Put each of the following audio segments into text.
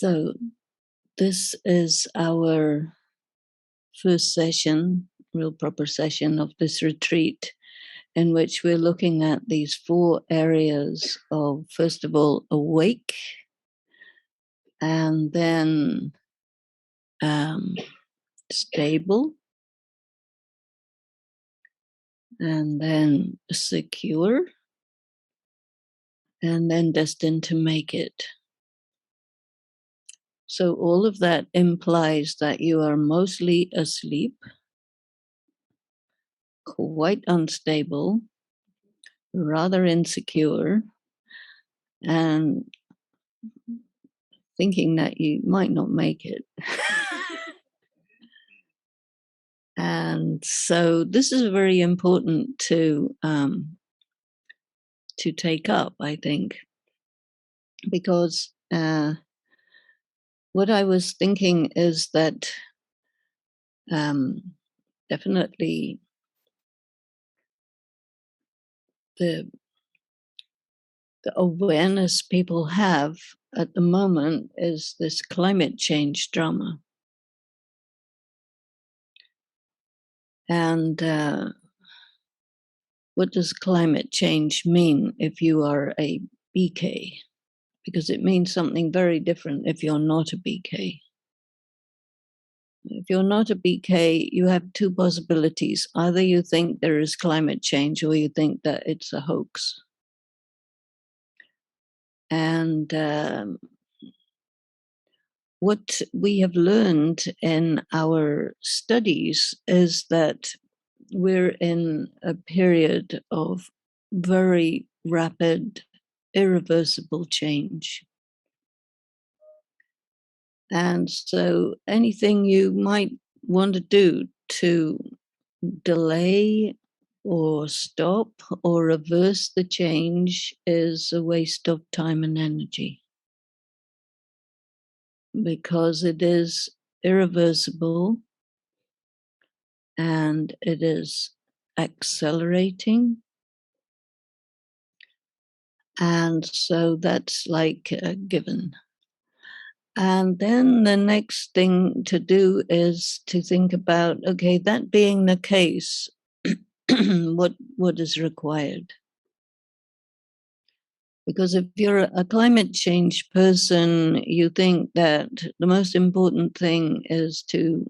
So, this is our first session, real proper session of this retreat, in which we're looking at these four areas of, first of all, awake, and then stable, and then secure, and then destined to make it. So, all of that implies that you are mostly asleep, quite unstable, rather insecure, and thinking that you might not make it. And so this is very important to take up, I think, because what I was thinking is that definitely the awareness people have at the moment is this climate change drama. And what does climate change mean if you are a BK? Because it means something very different if you're not a BK. If you're not a BK, you have two possibilities. Either you think there is climate change or you think that it's a hoax. And what we have learned in our studies is that we're in a period of very rapid, irreversible change. And so anything you might want to do to delay or stop or reverse the change is a waste of time and energy, because it is irreversible and it is accelerating. And so that's like a given. And then the next thing to do is to think about, okay, that being the case, what is required? Because if you're a climate change person, you think that the most important thing is to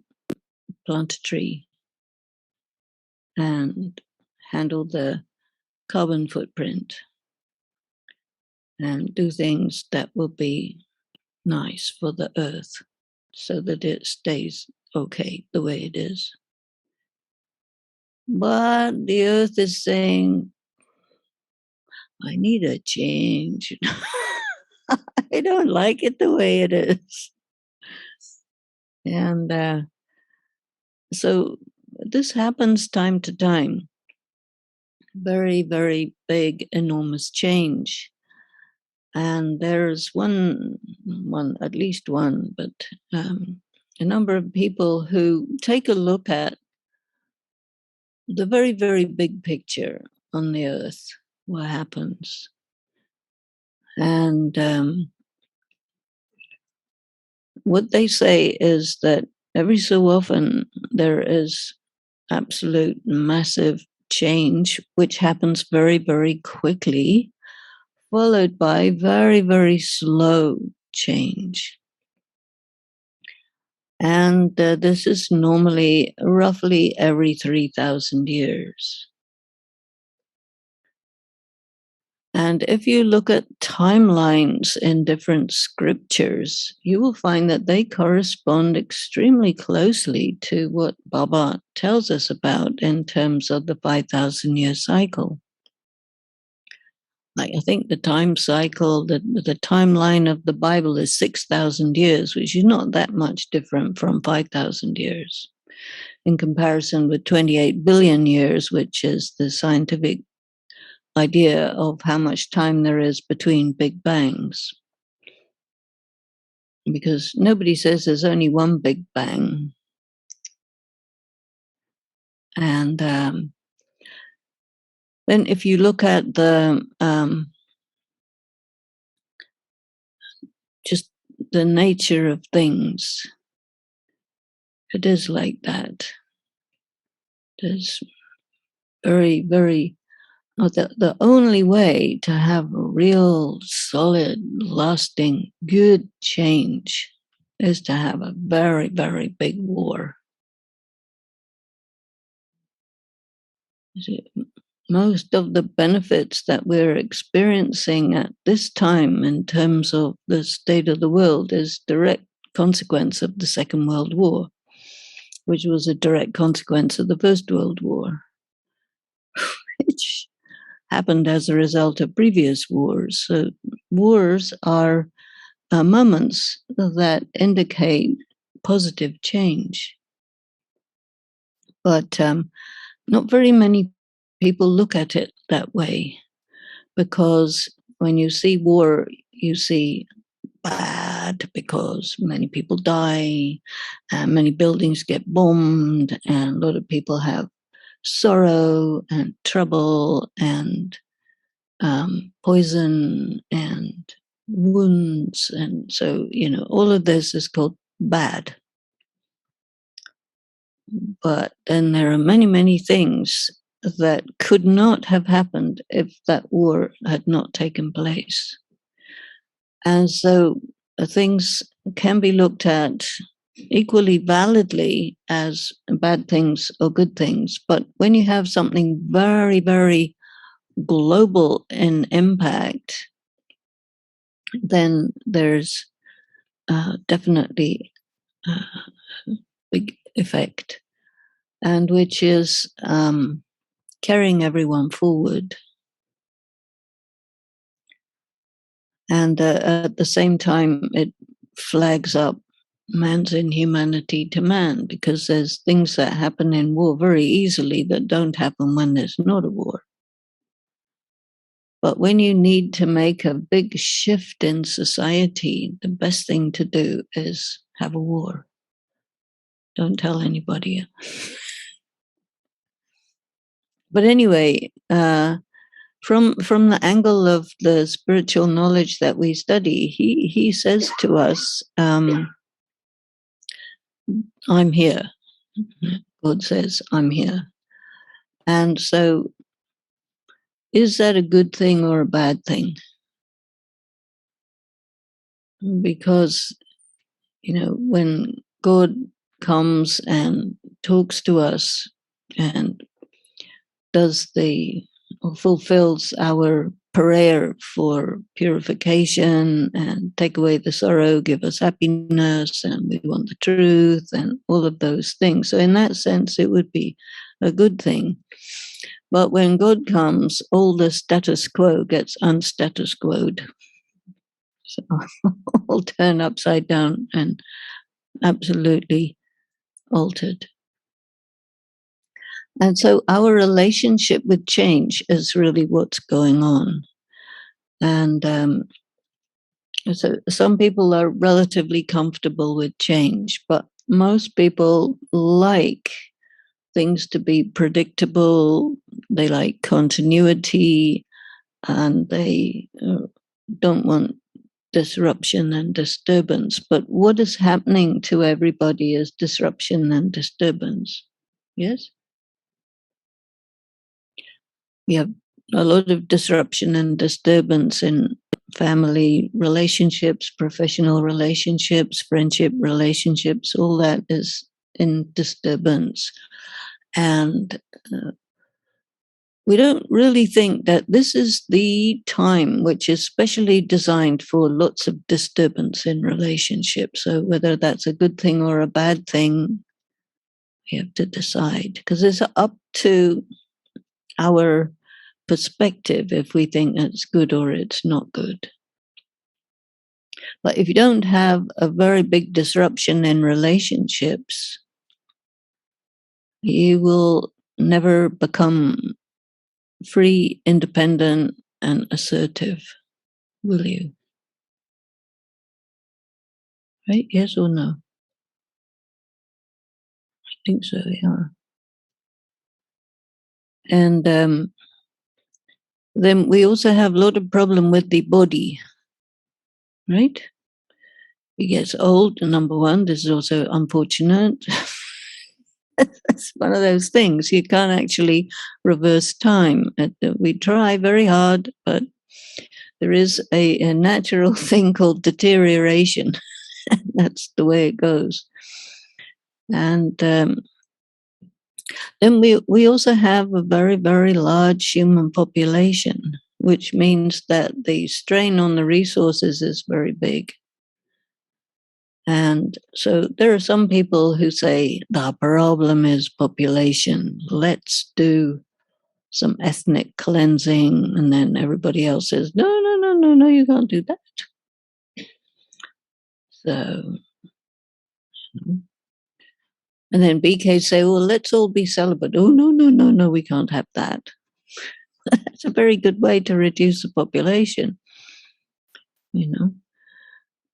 plant a tree and handle the carbon footprint and do things that will be nice for the earth so that it stays okay the way it is. But the earth is saying, I need a change. I don't like it the way it is. And so this happens time to time. Very, very big, enormous change. And there's one, at least one, but a number of people who take a look at the very, very big picture on the earth, what happens. And what they say is that every so often there is absolute massive change, which happens very, very quickly, followed by very, very slow change. And this is normally roughly every 3,000 years. And if you look at timelines in different scriptures, you will find that they correspond extremely closely to what Baba tells us about in terms of the 5,000-year cycle. Like, I think the time cycle, the timeline of the Bible is 6,000 years, which is not that much different from 5,000 years in comparison with 28 billion years, which is the scientific idea of how much time there is between big bangs. Because nobody says there's only one big bang. And then if you look at the just the nature of things. It is like that. There's very, very, the only way to have a real, solid, lasting, good change is to have a very, very big war. Most of the benefits that we're experiencing at this time in terms of the state of the world is direct consequence of the Second World War, which was a direct consequence of the First World War, which happened as a result of previous wars. So wars are moments that indicate positive change. But not very many people look at it that way, because when you see war, you see bad because many people die, and many buildings get bombed, and a lot of people have sorrow and trouble and poison and wounds. And so, all of this is called bad. But then there are many, many things that could not have happened if that war had not taken place. And so things can be looked at equally validly as bad things or good things. But when you have something very, very global in impact, then there's definitely a big effect, and which is carrying everyone forward. And at the same time, it flags up man's inhumanity to man, because there's things that happen in war very easily that don't happen when there's not a war. But when you need to make a big shift in society, the best thing to do is have a war. Don't tell anybody. But anyway, from the angle of the spiritual knowledge that we study, he says to us, I'm here. God says, I'm here. And so, is that a good thing or a bad thing? Because, when God comes and talks to us and does or fulfills our prayer for purification and take away the sorrow, give us happiness, and we want the truth and all of those things. So in that sense, it would be a good thing. But when God comes, all the status quo gets unstatus quoed. So all turn upside down and absolutely altered. And so our relationship with change is really what's going on. And so some people are relatively comfortable with change, but most people like things to be predictable. They like continuity, and they don't want disruption and disturbance. But what is happening to everybody is disruption and disturbance. Yes? We have a lot of disruption and disturbance in family relationships, professional relationships, friendship relationships. All that is in disturbance. And we don't really think that this is the time which is specially designed for lots of disturbance in relationships. So whether that's a good thing or a bad thing, we have to decide, because it's up to our perspective if we think it's good or it's not good. But if you don't have a very big disruption in relationships, you will never become free, independent, and assertive, will you? Right? Yes or no? I think so, yeah. And then we also have a lot of problem with the body, right? He gets old, number one. This is also unfortunate. It's one of those things. You can't actually reverse time. We try very hard, but there is a natural thing called deterioration. That's the way it goes. And then we also have a very, very large human population, which means that the strain on the resources is very big. And so there are some people who say the problem is population. Let's do some ethnic cleansing. And then everybody else says, no, no, no, no, no, you can't do that. So, and then BK say, well, let's all be celibate. Oh, no, no, no, no, we can't have that. That's a very good way to reduce the population, you know.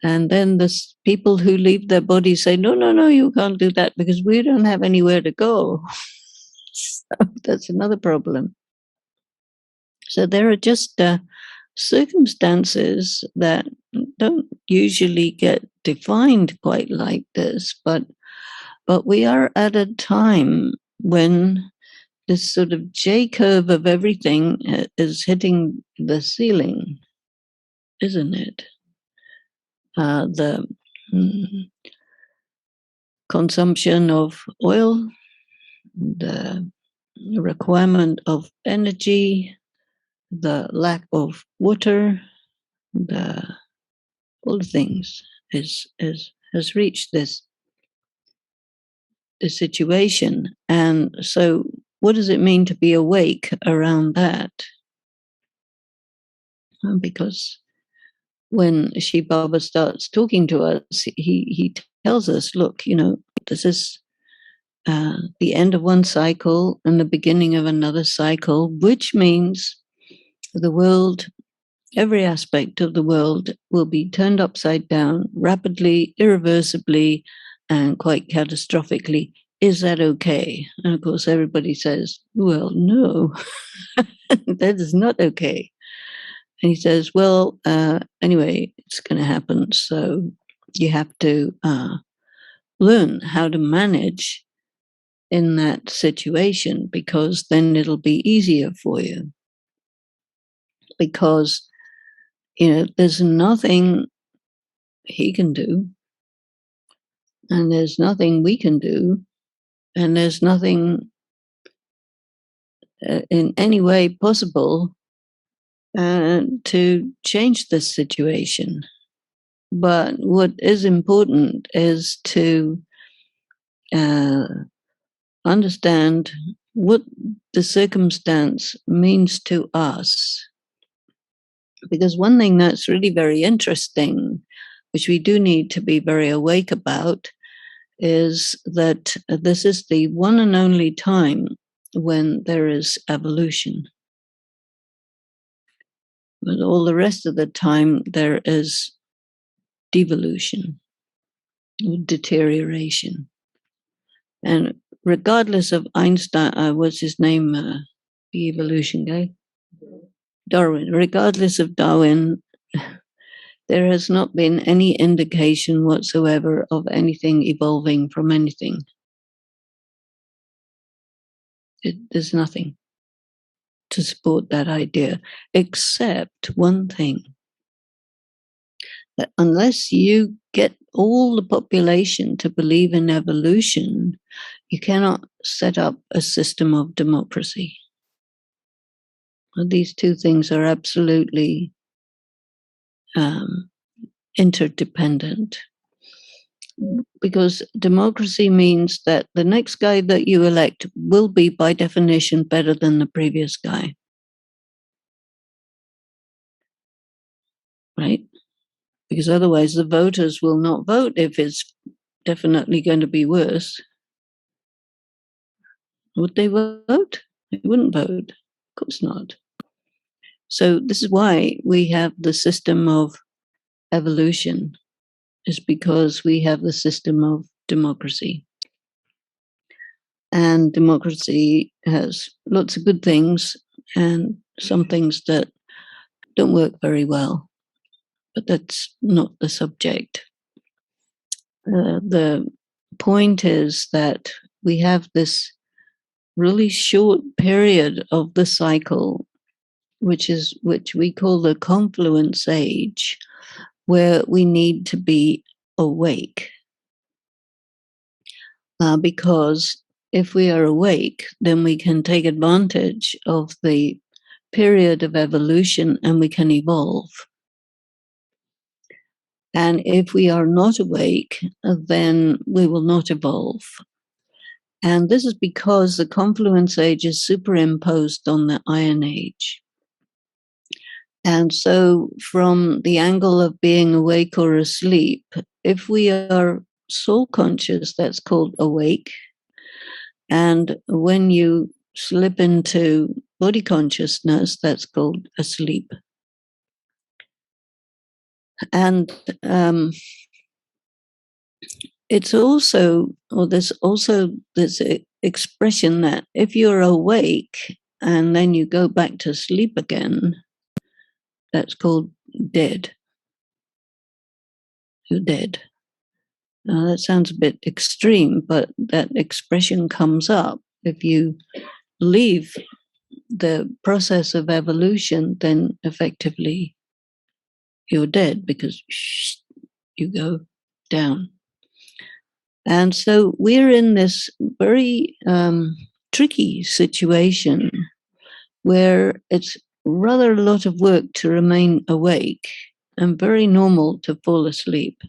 And then the people who leave their bodies say, no, no, no, you can't do that because we don't have anywhere to go. So that's another problem. So there are just circumstances that don't usually get defined quite like this, but we are at a time when this sort of J curve of everything is hitting the ceiling, isn't it? The consumption of oil, the requirement of energy, the lack of water, all the things has reached this situation. And so what does it mean to be awake around that? Because when Shiv Baba starts talking to us, he tells us, look, this is the end of one cycle and the beginning of another cycle, which means the world, every aspect of the world will be turned upside down rapidly, irreversibly, and quite catastrophically. Is that okay? And of course, everybody says, well, no, that is not okay. And he says, well, anyway, it's going to happen. So you have to learn how to manage in that situation, because then it'll be easier for you. Because, there's nothing he can do, and there's nothing we can do, and there's nothing in any way possible to change this situation. But what is important is to understand what the circumstance means to us. Because one thing that's really very interesting, which we do need to be very awake about, is that this is the one and only time when there is evolution. But all the rest of the time, there is devolution, deterioration. And regardless of Einstein, what's his name, the evolution guy? Darwin. Regardless of Darwin, there has not been any indication whatsoever of anything evolving from anything. There's nothing to support that idea, except one thing. That unless you get all the population to believe in evolution, you cannot set up a system of democracy. These two things are absolutely interdependent. Because democracy means that the next guy that you elect will be, by definition, better than the previous guy. Right? Because otherwise the voters will not vote if it's definitely going to be worse. Would they vote? They wouldn't vote. Of course not. So this is why we have the system of evolution, is because we have the system of democracy. And democracy has lots of good things and some things that don't work very well. But that's not the subject. the point is that we have this really short period of the cycle, which we call the confluence age, where we need to be awake. Because if we are awake, then we can take advantage of the period of evolution and we can evolve. And if we are not awake, then we will not evolve. And this is because the confluence age is superimposed on the Iron Age. And so, from the angle of being awake or asleep, if we are soul conscious, that's called awake. And when you slip into body consciousness, that's called asleep. And it's also, or there's also this expression that if you're awake and then you go back to sleep again, that's called dead. You're dead. Now, that sounds a bit extreme, but that expression comes up. If you leave the process of evolution, then effectively you're dead because you go down. And so we're in this very tricky situation where it's rather a lot of work to remain awake and very normal to fall asleep.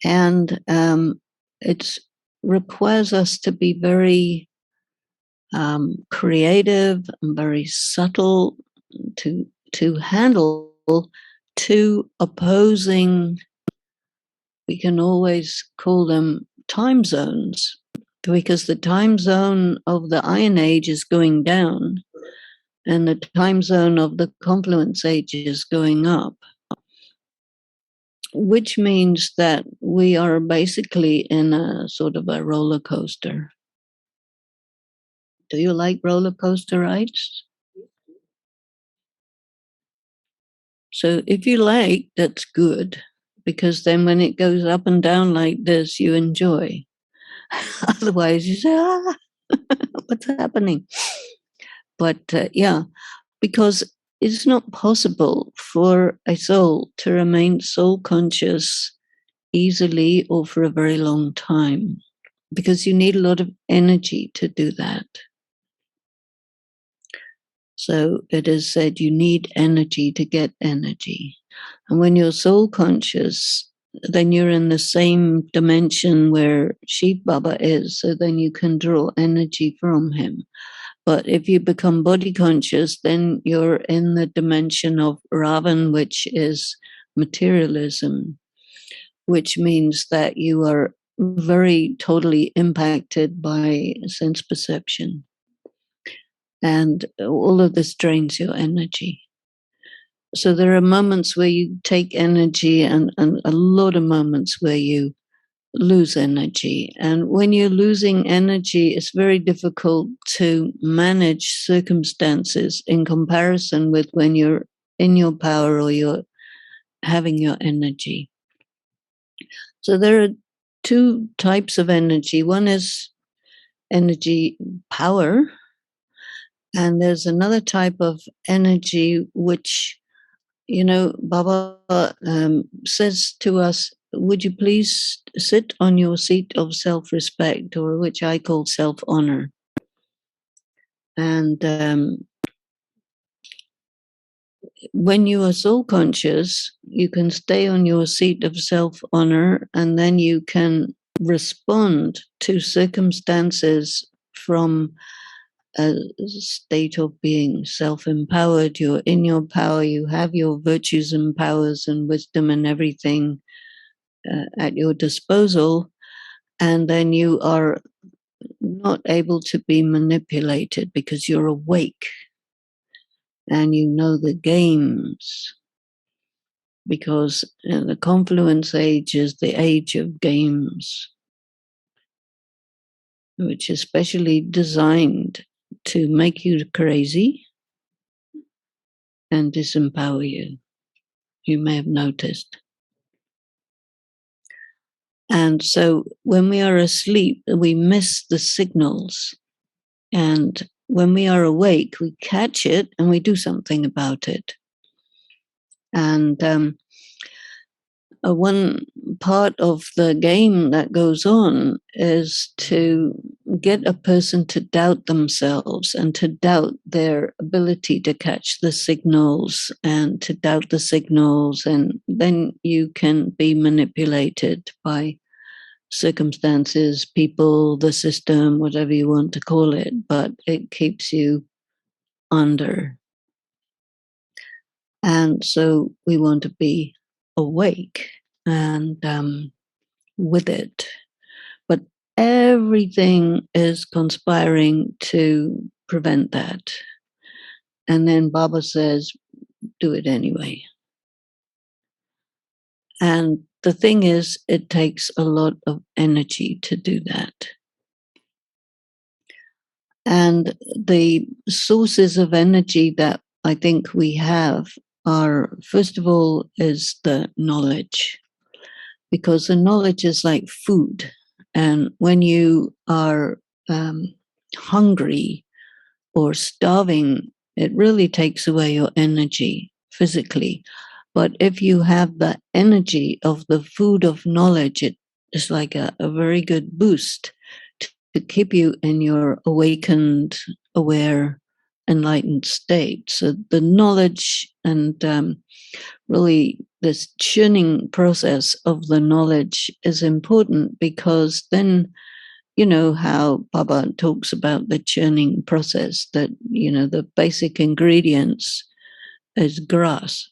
And it requires us to be very creative and very subtle to handle two opposing, we can always call them time zones, because the time zone of the Iron Age is going down and the time zone of the confluence age is going up, which means that we are basically in a sort of a roller coaster. Do you like roller coaster rides? So if you like, that's good, because then when it goes up and down like this, you enjoy. Otherwise, you say, what's happening? But yeah, because it's not possible for a soul to remain soul conscious easily or for a very long time, because you need a lot of energy to do that. So it is said you need energy to get energy. And when you're soul conscious, then you're in the same dimension where Shiv Baba is. So then you can draw energy from him. But if you become body conscious, then you're in the dimension of Ravan, which is materialism, which means that you are very totally impacted by sense perception. And all of this drains your energy. So there are moments where you take energy and a lot of moments where you lose energy. And when you're losing energy, it's very difficult to manage circumstances in comparison with when you're in your power or you're having your energy. So there are two types of energy. One is energy power, and there's another type of energy which, Baba says to us, would you please sit on your seat of self-respect, or which I call self-honor. And when you are soul conscious, you can stay on your seat of self-honor, and then you can respond to circumstances from a state of being self-empowered. You're in your power, you have your virtues and powers and wisdom and everything at your disposal, and then you are not able to be manipulated because you're awake and you know the games, because the confluence age is the age of games, which is specially designed to make you crazy and disempower you. You may have noticed. And so when we are asleep, we miss the signals. And when we are awake, we catch it and we do something about it. And one part of the game that goes on is to get a person to doubt themselves and to doubt their ability to catch the signals and to doubt the signals. And then you can be manipulated by circumstances, people, the system, whatever you want to call it, but it keeps you under. And so we want to be awake and with it. But everything is conspiring to prevent that. And then Baba says, do it anyway. And the thing is, it takes a lot of energy to do that. And the sources of energy that I think we have are, first of all, is the knowledge, because the knowledge is like food. And when you are hungry or starving, it really takes away your energy physically. But if you have the energy of the food of knowledge, it is like a very good boost to keep you in your awakened, aware, enlightened state. So the knowledge and really this churning process of the knowledge is important, because then you know how Baba talks about the churning process, that, you know, the basic ingredients is grass.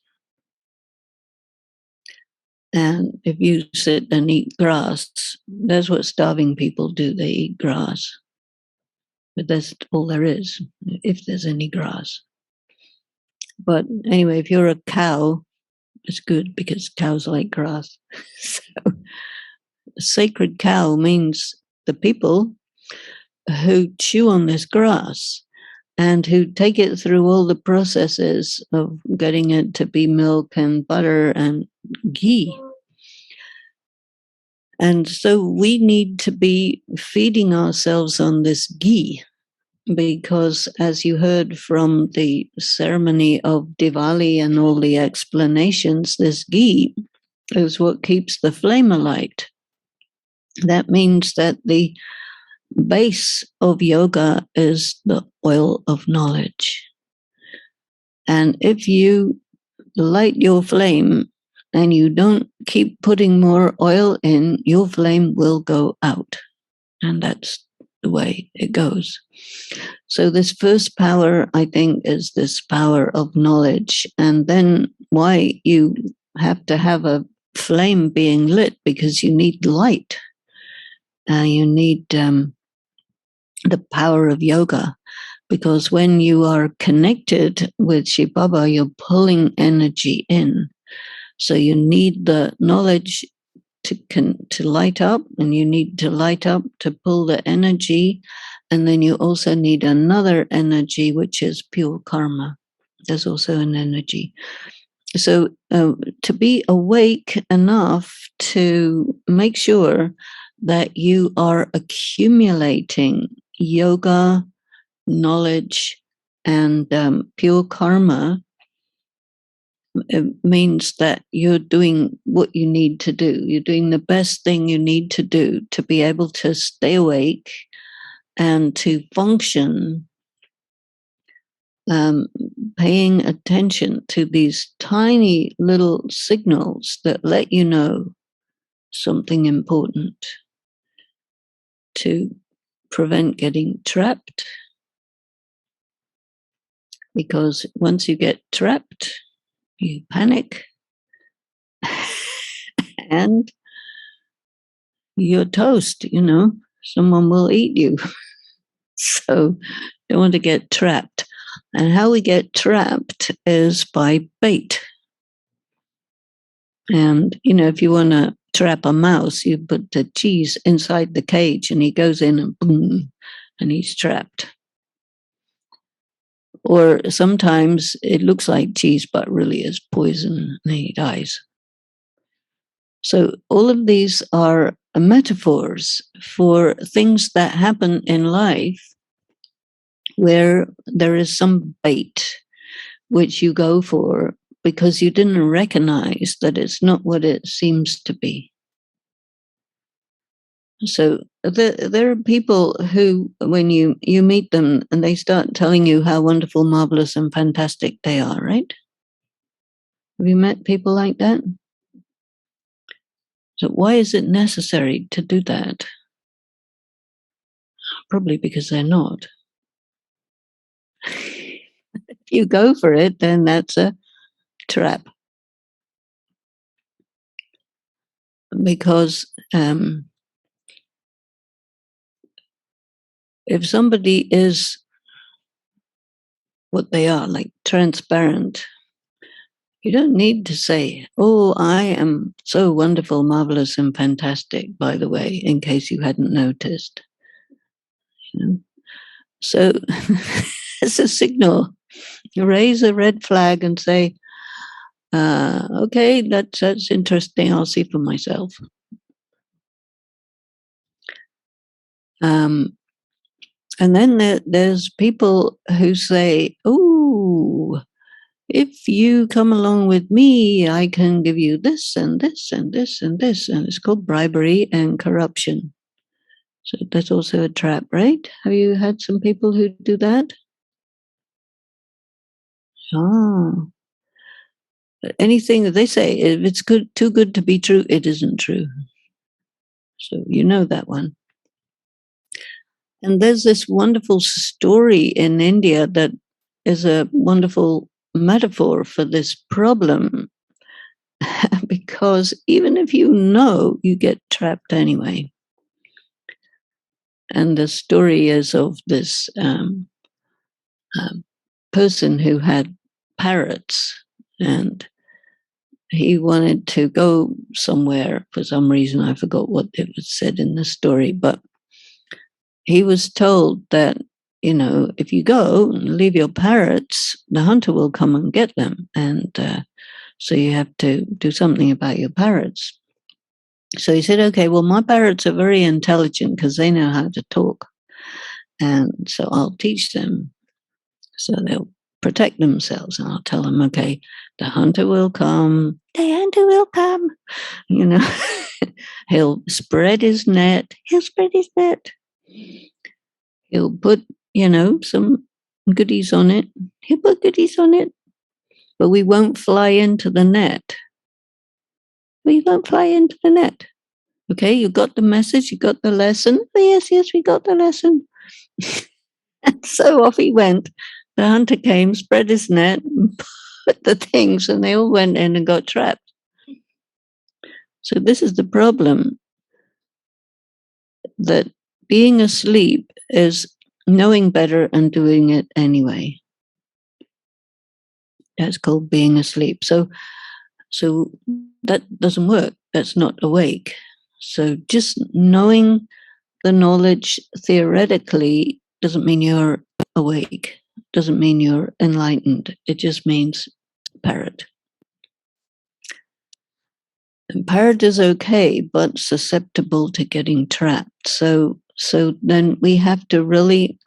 And if you sit and eat grass, that's what starving people do. They eat grass. But that's all there is, if there's any grass. But anyway, if you're a cow, it's good because cows like grass. So a sacred cow means the people who chew on this grass and who take it through all the processes of getting it to be milk and butter and ghee. And so we need to be feeding ourselves on this ghee, because as you heard from the ceremony of Diwali and all the explanations, this ghee is what keeps the flame alight. That means that the base of yoga is the oil of knowledge. And if you light your flame and you don't keep putting more oil in, your flame will go out. And that's the way it goes. So this first power, I think, is this power of knowledge. And then why you have to have a flame being lit, because you need light. You need the power of yoga, because when you are connected with Shiv Baba, you're pulling energy in. So you need the knowledge to light up, and you need to light up to pull the energy. And then you also need another energy, which is pure karma. There's also an energy. So to be awake enough to make sure that you are accumulating yoga, knowledge, and pure karma, it means that you're doing what you need to do. You're doing the best thing you need to do to be able to stay awake and to function, paying attention to these tiny little signals that let you know something important, to prevent getting trapped. Because once you get trapped, you panic and you're toast, you know, someone will eat you. So don't want to get trapped. And how we get trapped is by bait. And, you know, if you want to trap a mouse, you put the cheese inside the cage and he goes in and boom, and he's trapped. Or sometimes it looks like cheese, but really is poison and he dies. So all of these are metaphors for things that happen in life where there is some bait which you go for because you didn't recognize that it's not what it seems to be. So there are people who, when you meet them and they start telling you how wonderful, marvelous, and fantastic they are, right? Have you met people like that? So why is it necessary to do that? Probably because they're not. If you go for it, then that's a trap. Because if somebody is what they are, like transparent, you don't need to say, oh, I am so wonderful, marvelous, and fantastic, by the way, in case you hadn't noticed. You know? So it's a signal. You raise a red flag and say, okay, that's interesting. I'll see for myself. And then there's people who say, oh, if you come along with me, I can give you this and this and this and this. And it's called bribery and corruption. So that's also a trap, right? Have you had some people who do that? Oh. Anything that they say, if it's too good to be true, it isn't true. So you know that one. And there's this wonderful story in India that is a wonderful metaphor for this problem. Because even if you know, you get trapped anyway. And the story is of this person who had parrots, and he wanted to go somewhere for some reason. I forgot what it was said in the story, but he was told that, you know, if you go and leave your parrots, the hunter will come and get them. And so you have to do something about your parrots. So he said, okay, well, my parrots are very intelligent because they know how to talk. And so I'll teach them so they'll protect themselves. And I'll tell them, okay, the hunter will come. The hunter will come. You know, he'll spread his net. He'll spread his net. He'll put, you know, some goodies on it. He'll put goodies on it. But we won't fly into the net. We won't fly into the net. Okay, you got the message, you got the lesson. Oh, yes, yes, we got the lesson. And so off he went. The hunter came, spread his net, put the things, and they all went in and got trapped. So this is the problem, that being asleep is knowing better and doing it anyway. That's called being asleep. So that doesn't work. That's not awake. So just knowing the knowledge theoretically doesn't mean you're awake, doesn't mean you're enlightened. It just means parrot. And parrot is okay, but susceptible to getting trapped. So then we have to really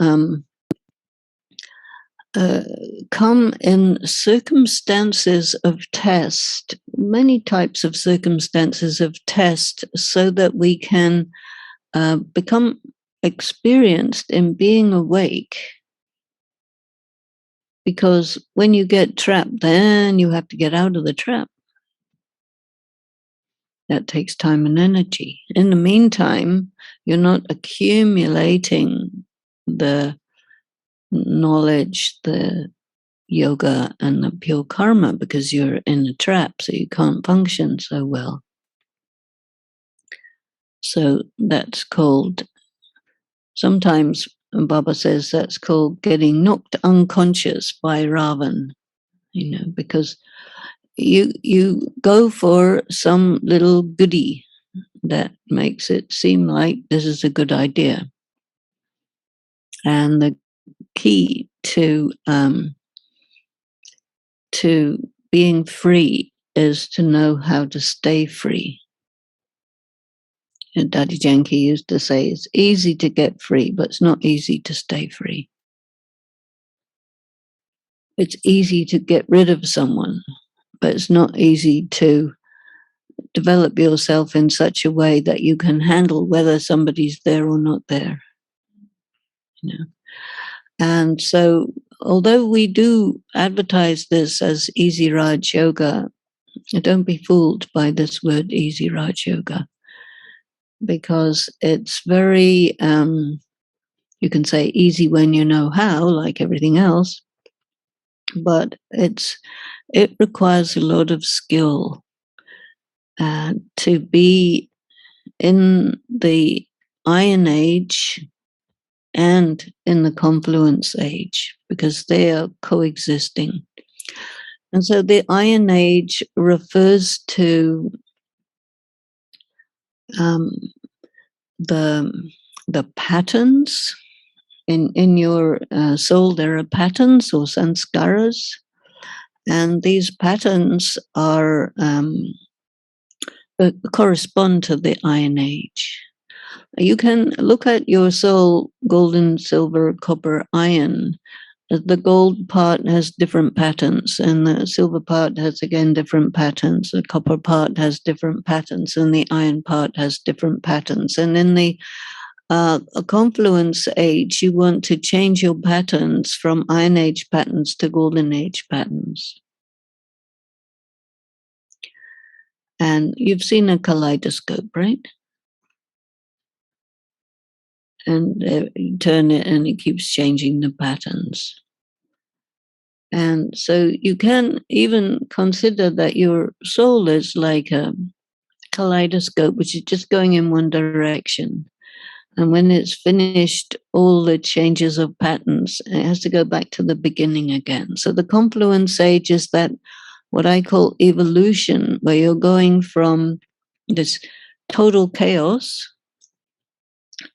come in circumstances of test, many types of circumstances of test, so that we can become experienced in being awake. Because when you get trapped, then you have to get out of the trap. That takes time and energy. In the meantime, you're not accumulating the knowledge, the yoga, and the pure karma because you're in a trap, so you can't function so well. So that's called, sometimes Baba says that's called getting knocked unconscious by Ravan, you know, because you go for some little goodie that makes it seem like this is a good idea. And the key to being free is to know how to stay free. And Daddy Yankee used to say, it's easy to get free, but it's not easy to stay free. It's easy to get rid of someone, but it's not easy to develop yourself in such a way that you can handle whether somebody's there or not there. You know? And so, although we do advertise this as Easy Raj Yoga, don't be fooled by this word Easy Raj Yoga, because it's very, you can say easy when you know how, like everything else, but it requires a lot of skill to be in the Iron Age and in the confluence age, because they are coexisting. And so the Iron Age refers to the patterns in your soul. There are patterns or sanskaras, and these patterns are correspond to the Iron Age. You can look at your soul: golden, silver, copper, iron. The gold part has different patterns, and the silver part has again different patterns. The copper part has different patterns, and the iron part has different patterns. And in the confluence age, you want to change your patterns from Iron Age patterns to Golden Age patterns. And you've seen a kaleidoscope, right? And you turn it and it keeps changing the patterns. And so you can even consider that your soul is like a kaleidoscope, which is just going in one direction. And when it's finished all the changes of patterns, it has to go back to the beginning again. So the confluence age is that what I call evolution, where you're going from this total chaos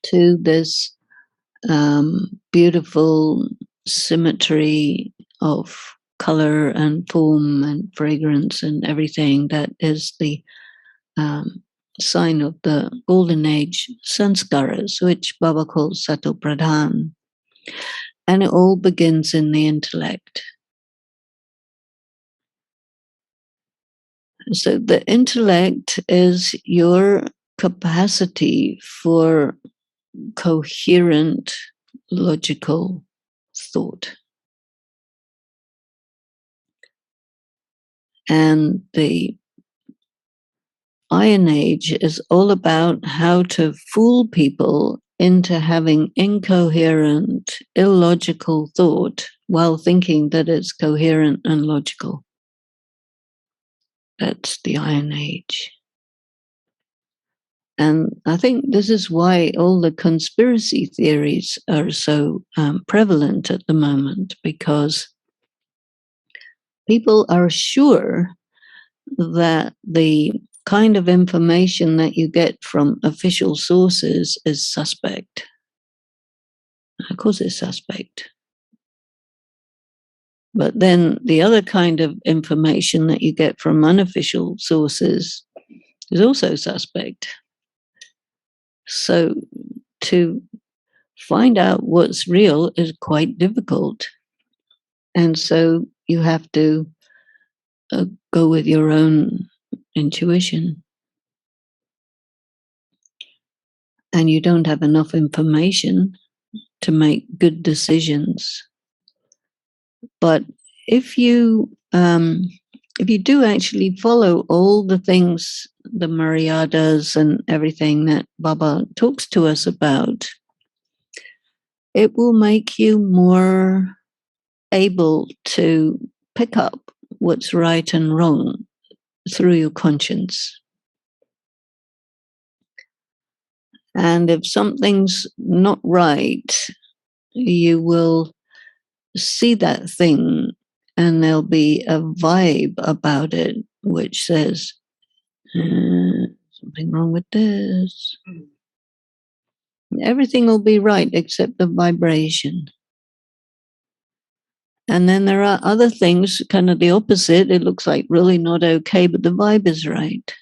to this beautiful symmetry of color and form and fragrance and everything that is the sign of the golden age sanskaras, which Baba calls Sato Pradhan. And it all begins in the intellect. So the intellect is your capacity for coherent, logical thought. And the Iron Age is all about how to fool people into having incoherent, illogical thought while thinking that it's coherent and logical. That's the Iron Age. And I think this is why all the conspiracy theories are so prevalent at the moment, because people are sure that the kind of information that you get from official sources is suspect. Of course, it's suspect. But then the other kind of information that you get from unofficial sources is also suspect. So to find out what's real is quite difficult. And so you have to go with your own intuition. And you don't have enough information to make good decisions. But if you do actually follow all the things, the Maryadas and everything that Baba talks to us about, it will make you more able to pick up what's right and wrong through your conscience. And if something's not right, you will see that thing and there'll be a vibe about it which says, something wrong with this. Everything will be right except the vibration. And then there are other things, kind of the opposite. It looks like really not okay, but the vibe is right.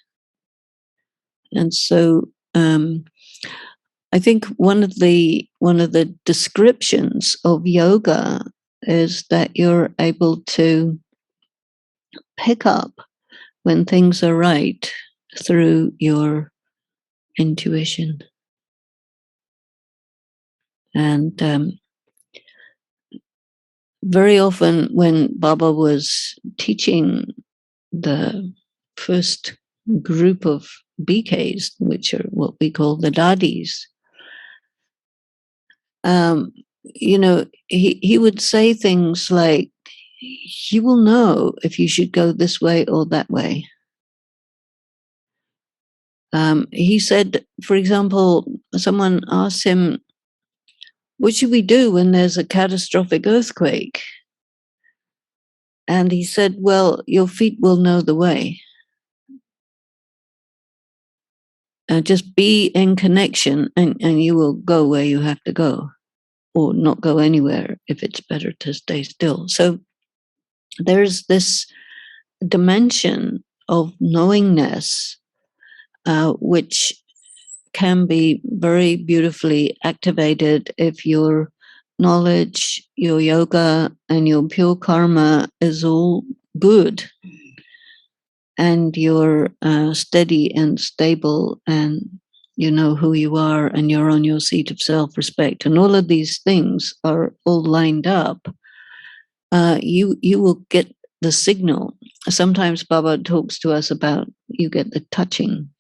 And so I think one of the descriptions of yoga is that you're able to pick up when things are right through your intuition. And very often when Baba was teaching the first group of BKs, which are what we call the dadis, he would say things like, you will know if you should go this way or that way. He said, for example, someone asked him, what should we do when there's a catastrophic earthquake? And he said, well, your feet will know the way. Just be in connection and you will go where you have to go, or not go anywhere if it's better to stay still. So there's this dimension of knowingness, which can be very beautifully activated if your knowledge, your yoga, and your pure karma is all good, and you're steady and stable, and you know who you are, and you're on your seat of self-respect, and all of these things are all lined up. You will get the signal. Sometimes Baba talks to us about you get the touching.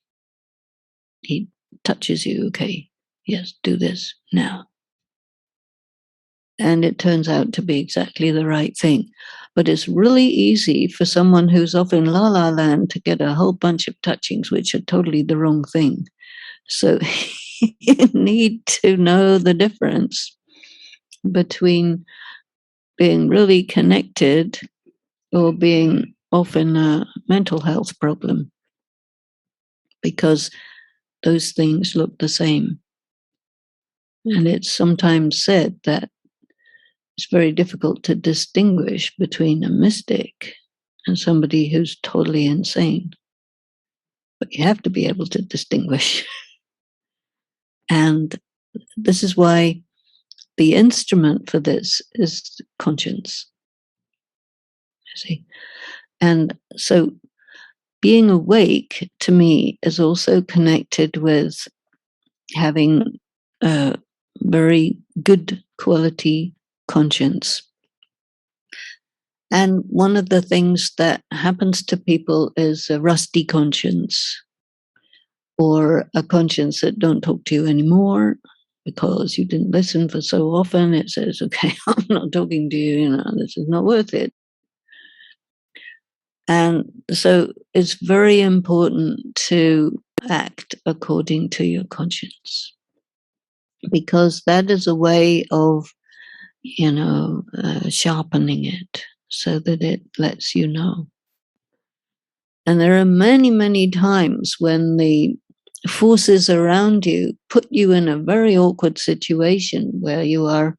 He touches you. Okay, yes, do this now. And it turns out to be exactly the right thing. But it's really easy for someone who's off in la la land to get a whole bunch of touchings, which are totally the wrong thing. So you need to know the difference between being really connected or being off in a mental health problem, because those things look the same. And it's sometimes said that it's very difficult to distinguish between a mystic and somebody who's totally insane. But you have to be able to distinguish. And this is why the instrument for this is conscience. You see? And so being awake to me is also connected with having a very good quality conscience. And one of the things that happens to people is a rusty conscience, or a conscience that don't talk to you anymore because you didn't listen for so often. It says, okay, I'm not talking to you, this is not worth it. And so it's very important to act according to your conscience, because that is a way of, sharpening it so that it lets you know. And there are many, many times when the forces around you put you in a very awkward situation where you are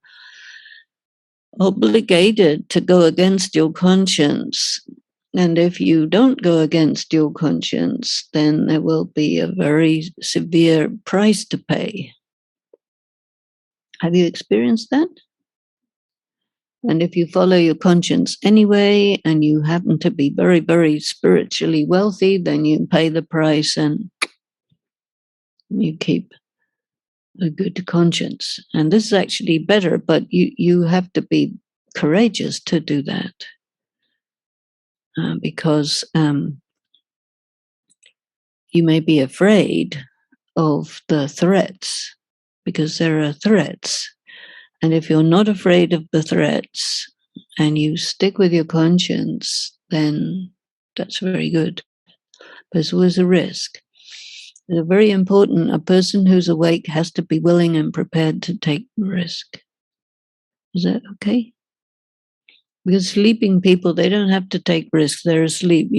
obligated to go against your conscience. And if you don't go against your conscience, then there will be a very severe price to pay. Have you experienced that? And if you follow your conscience anyway, and you happen to be very, very spiritually wealthy, then you pay the price and you keep a good conscience. And this is actually better, but you have to be courageous to do that. Because you may be afraid of the threats, because there are threats. And if you're not afraid of the threats and you stick with your conscience, then that's very good. But there's always a risk. It's very important. A person who's awake has to be willing and prepared to take risk. Is that okay? Because sleeping people, they don't have to take risks. They're asleep,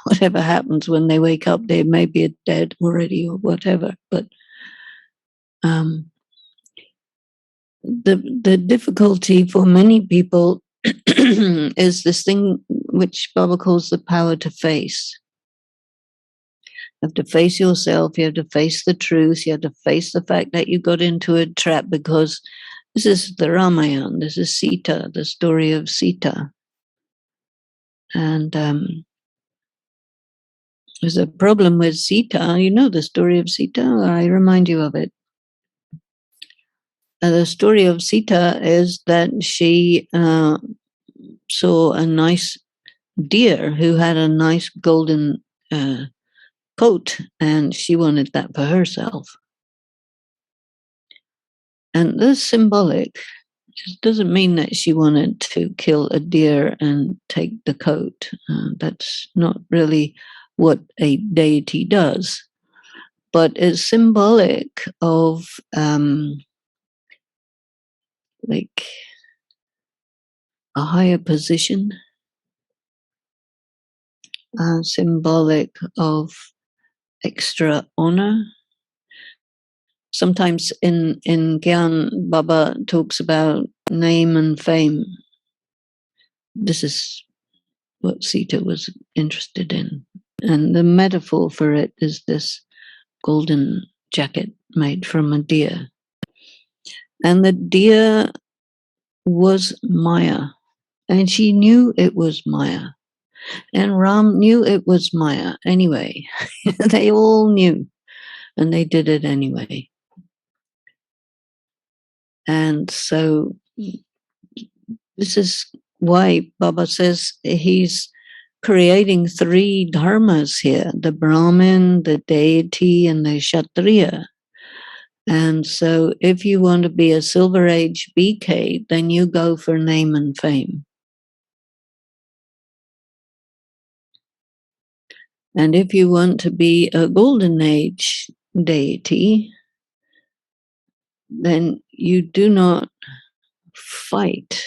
whatever happens when they wake up, they may be dead already or whatever. But the difficulty for many people is this thing which Baba calls the power to face. You have to face yourself. You have to face the truth. You have to face the fact that you got into a trap, because this is the Ramayana. This is Sita, the story of Sita. And there's a problem with Sita. You know the story of Sita? I remind you of it. The story of Sita is that she saw a nice deer who had a nice golden coat, and she wanted that for herself. And this symbolic just doesn't mean that she wanted to kill a deer and take the coat. That's not really what a deity does, but it's symbolic of like a higher position, symbolic of extra honor. Sometimes in Gyan, Baba talks about name and fame. This is what Sita was interested in. And the metaphor for it is this golden jacket made from a deer. And the deer was Maya. And she knew it was Maya. And Ram knew it was Maya anyway. They all knew. And they did it anyway. And so this is why Baba says he's creating three dharmas here: the Brahmin, the deity, and the Kshatriya. And so if you want to be a Silver Age BK, then you go for name and fame. And if you want to be a Golden Age deity, then you do not fight,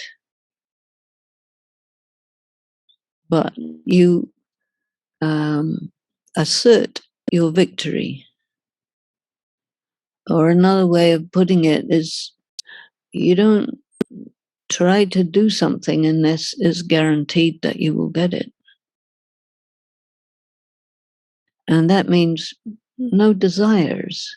but you assert your victory. Or another way of putting it is, you don't try to do something unless it's guaranteed that you will get it. And that means no desires.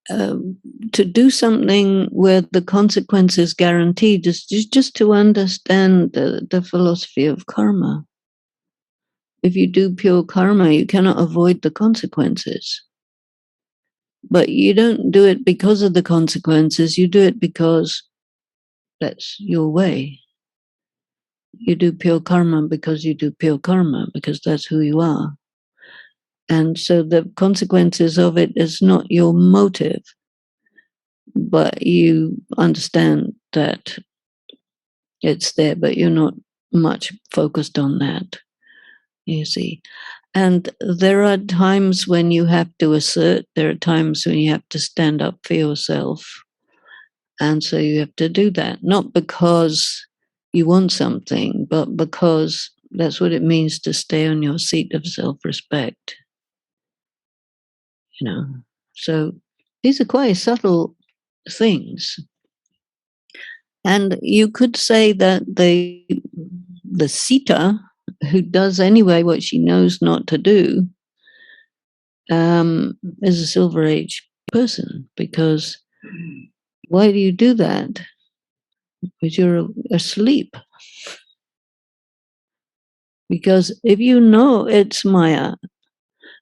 To do something where the consequence is guaranteed is just to understand the philosophy of karma. If you do pure karma, you cannot avoid the consequences. But you don't do it because of the consequences, you do it because that's your way. You do pure karma because you do pure karma, because that's who you are. And so the consequences of it is not your motive, but you understand that it's there, but you're not much focused on that, you see. And there are times when you have to assert, there are times when you have to stand up for yourself. And so you have to do that, not because you want something, but because that's what it means to stay on your seat of self-respect. You know, so these are quite subtle things. And you could say that the Sita, who does anyway what she knows not to do, is a Silver Age person, because why do you do that? Because you're asleep. Because if you know it's Maya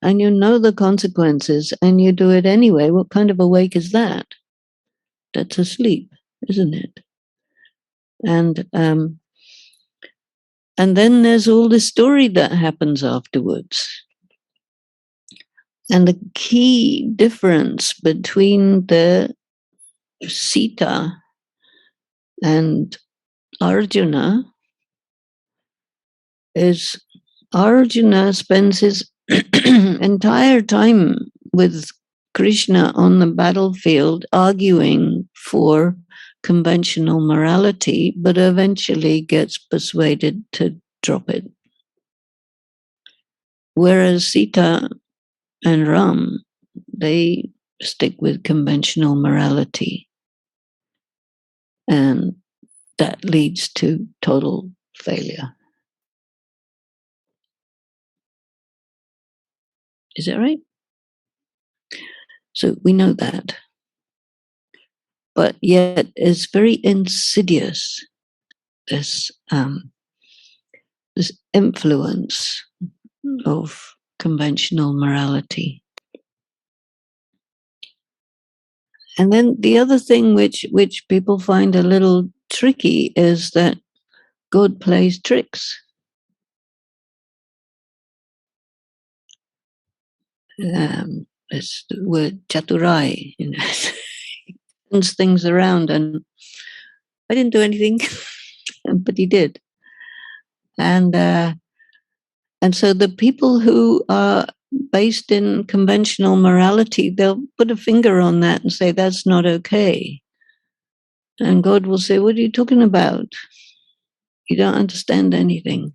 and you know the consequences and you do it anyway, what kind of awake is that? That's asleep, isn't it? And then there's all the story that happens afterwards. And the key difference between the Sita and Arjuna is Arjuna spends his entire time with Krishna on the battlefield arguing for conventional morality, but eventually gets persuaded to drop it. Whereas Sita and Ram, they stick with conventional morality. And that leads to total failure. Is that right? So we know that. But yet it's very insidious, this, this influence of conventional morality. And then the other thing which people find a little tricky is that God plays tricks. It's the word chaturai, turns things around, and I didn't do anything, but he did. And so the people who are based in conventional morality, they'll put a finger on that and say, that's not okay. And God will say, what are you talking about? You don't understand anything.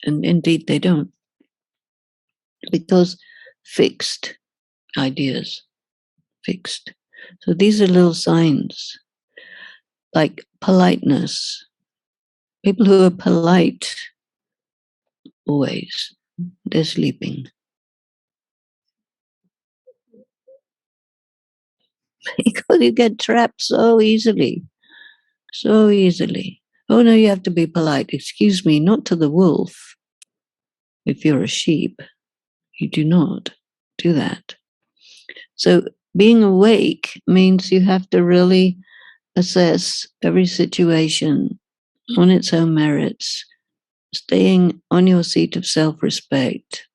And indeed, they don't. Because fixed ideas, fixed. So these are little signs, like politeness. People who are polite, always, they're sleeping. Because you get trapped so easily. So easily. Oh, no, you have to be polite. Excuse me, not to the wolf. If you're a sheep, you do not do that. So being awake means you have to really assess every situation on its own merits, staying on your seat of self-respect,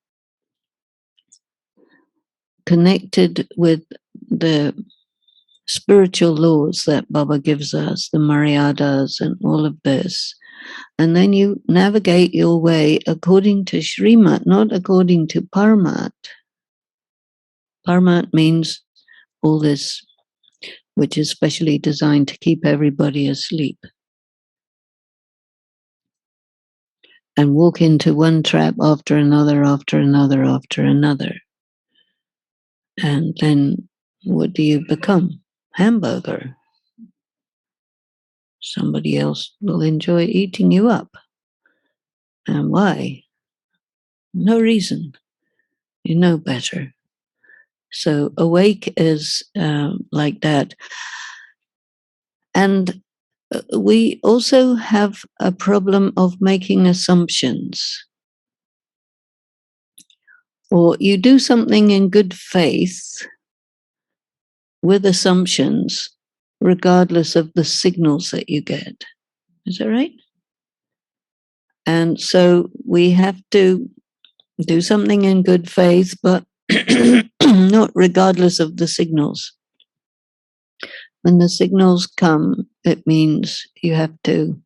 connected with the spiritual laws that Baba gives us, the Maryadas and all of this. And then you navigate your way according to Srimat, not according to Paramat. Paramat means all this, which is specially designed to keep everybody asleep. And walk into one trap after another, after another, after another. And then what do you become? Hamburger. Somebody else will enjoy eating you up. And why? No reason. You know better. So awake is like that. And we also have a problem of making assumptions. Or you do something in good faith with assumptions, regardless of the signals that you get. Is that right? And so we have to do something in good faith, but not regardless of the signals. When the signals come, it means you have to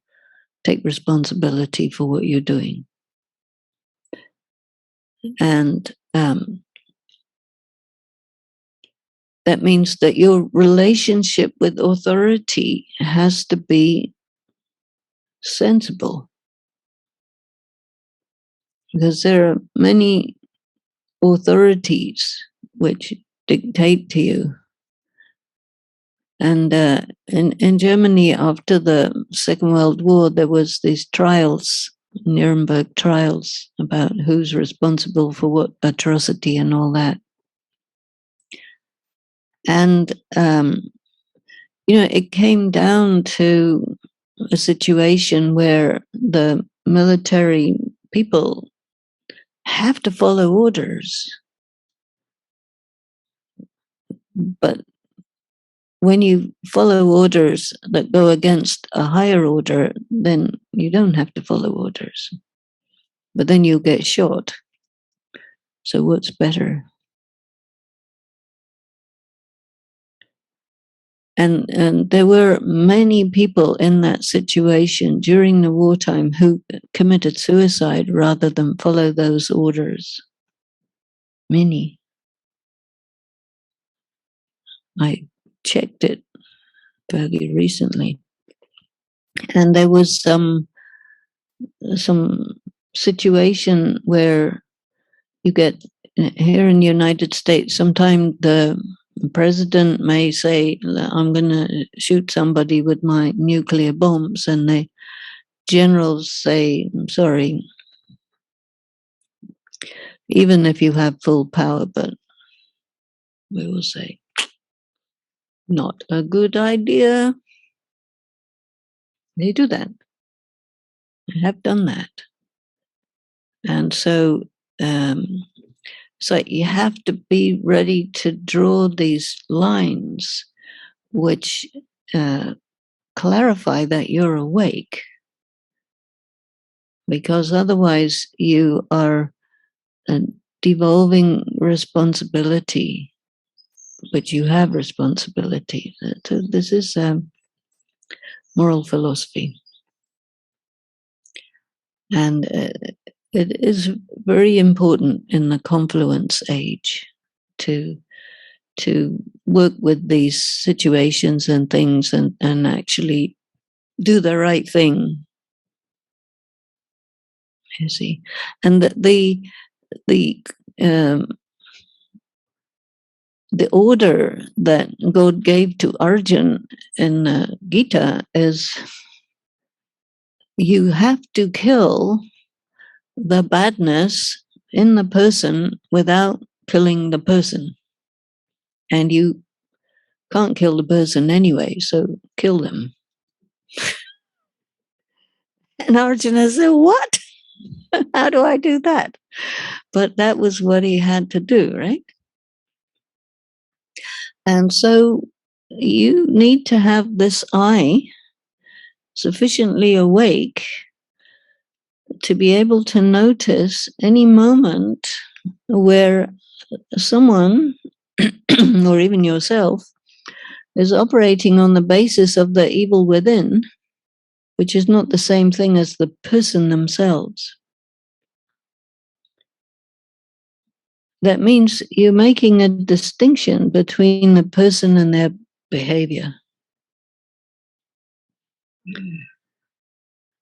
take responsibility for what you're doing. And that means that your relationship with authority has to be sensible. Because there are many authorities which dictate to you. And in Germany, after the Second World War, there was these trials, Nuremberg trials, about who's responsible for what atrocity and all that. And, it came down to a situation where the military people have to follow orders. But when you follow orders that go against a higher order, then you don't have to follow orders. But then you'll get shot. So what's better? And there were many people in that situation during the wartime who committed suicide rather than follow those orders. Many. I checked it fairly recently. And there was some situation where you get here in the United States, sometimes the president may say, I'm going to shoot somebody with my nuclear bombs, and the generals say, I'm sorry, even if you have full power, but we will say, not a good idea. They do that. They have done that. And so, so you have to be ready to draw these lines which clarify that you're awake, because otherwise you are devolving responsibility, but you have responsibility. So this is moral philosophy. And it is very important in the confluence age to work with these situations and things and actually do the right thing. You see, and the order that God gave to Arjun in Gita is you have to kill the badness in the person without killing the person. And you can't kill the person anyway, so kill them. And Arjuna said, what? How do I do that? But that was what he had to do, right? And so you need to have this eye sufficiently awake to be able to notice any moment where someone or even yourself is operating on the basis of the evil within, which is not the same thing as the person themselves. That means you're making a distinction between the person and their behavior.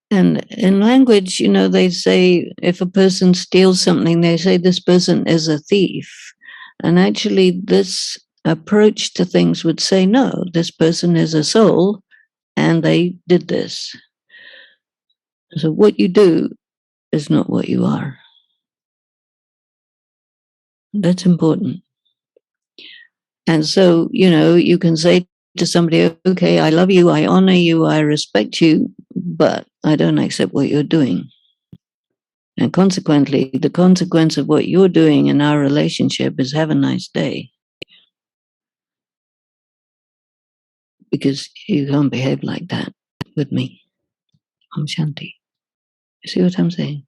And in language, they say if a person steals something, they say this person is a thief. And actually, this approach to things would say, no, this person is a soul and they did this. So what you do is not what you are. That's important. And so, you can say to somebody, okay, I love you, I honor you, I respect you, but I don't accept what you're doing. And consequently, the consequence of what you're doing in our relationship is have a nice day. Because you can't behave like that with me. I'm Shanti. You see what I'm saying?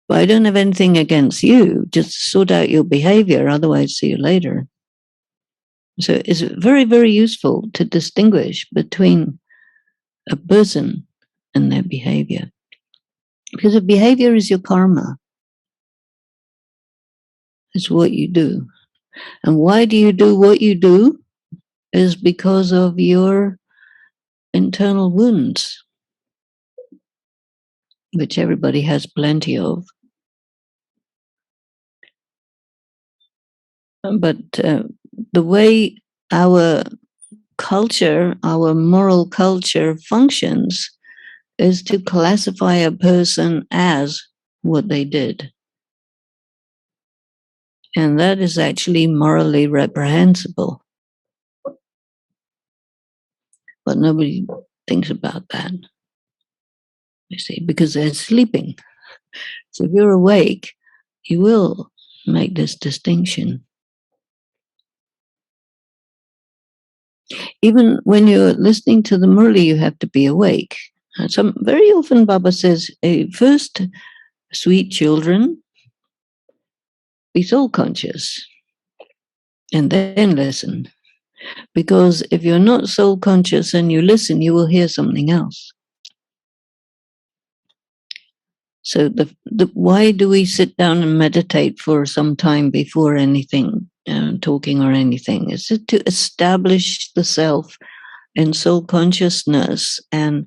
But I don't have anything against you. Just sort out your behavior. Otherwise, see you later. So it's very, very useful to distinguish between a person and their behavior. Because the behavior is your karma. It's what you do. And why do you do what you do? Is because of your internal wounds, which everybody has plenty of. But the way our culture, our moral culture functions is to classify a person as what they did. And that is actually morally reprehensible. But nobody thinks about that, you see, because they're sleeping. So if you're awake, you will make this distinction. Even when you're listening to the Murli, you have to be awake. And very often Baba says, first, sweet children, be soul conscious and then listen. Because if you're not soul conscious and you listen, you will hear something else. So why do we sit down and meditate for some time before anything, talking or anything? Is it to establish the self in soul consciousness and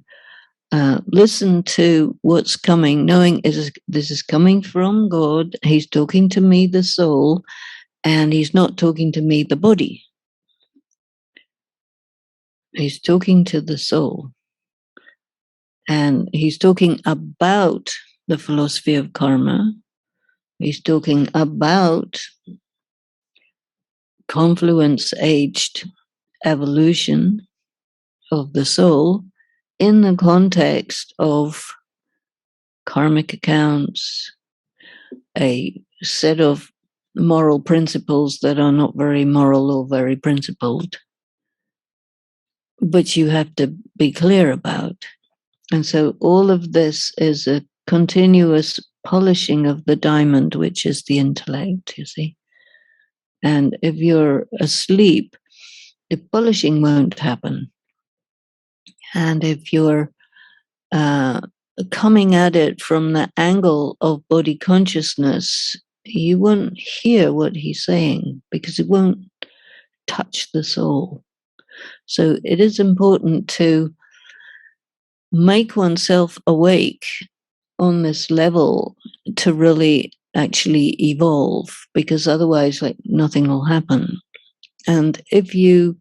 listen to what's coming, knowing this is coming from God. He's talking to me, the soul, and he's not talking to me, the body. He's talking to the soul. And he's talking about the philosophy of karma, He's talking about confluence aged evolution of the soul in the context of karmic accounts, a set of moral principles that are not very moral or very principled, which you have to be clear about. And so all of this is a continuous polishing of the diamond, which is the intellect, you see. And if you're asleep, the polishing won't happen. And if you're coming at it from the angle of body consciousness, you won't hear what he's saying because it won't touch the soul. So it is important to make oneself awake on this level to really actually evolve, because otherwise, like, nothing will happen. And if you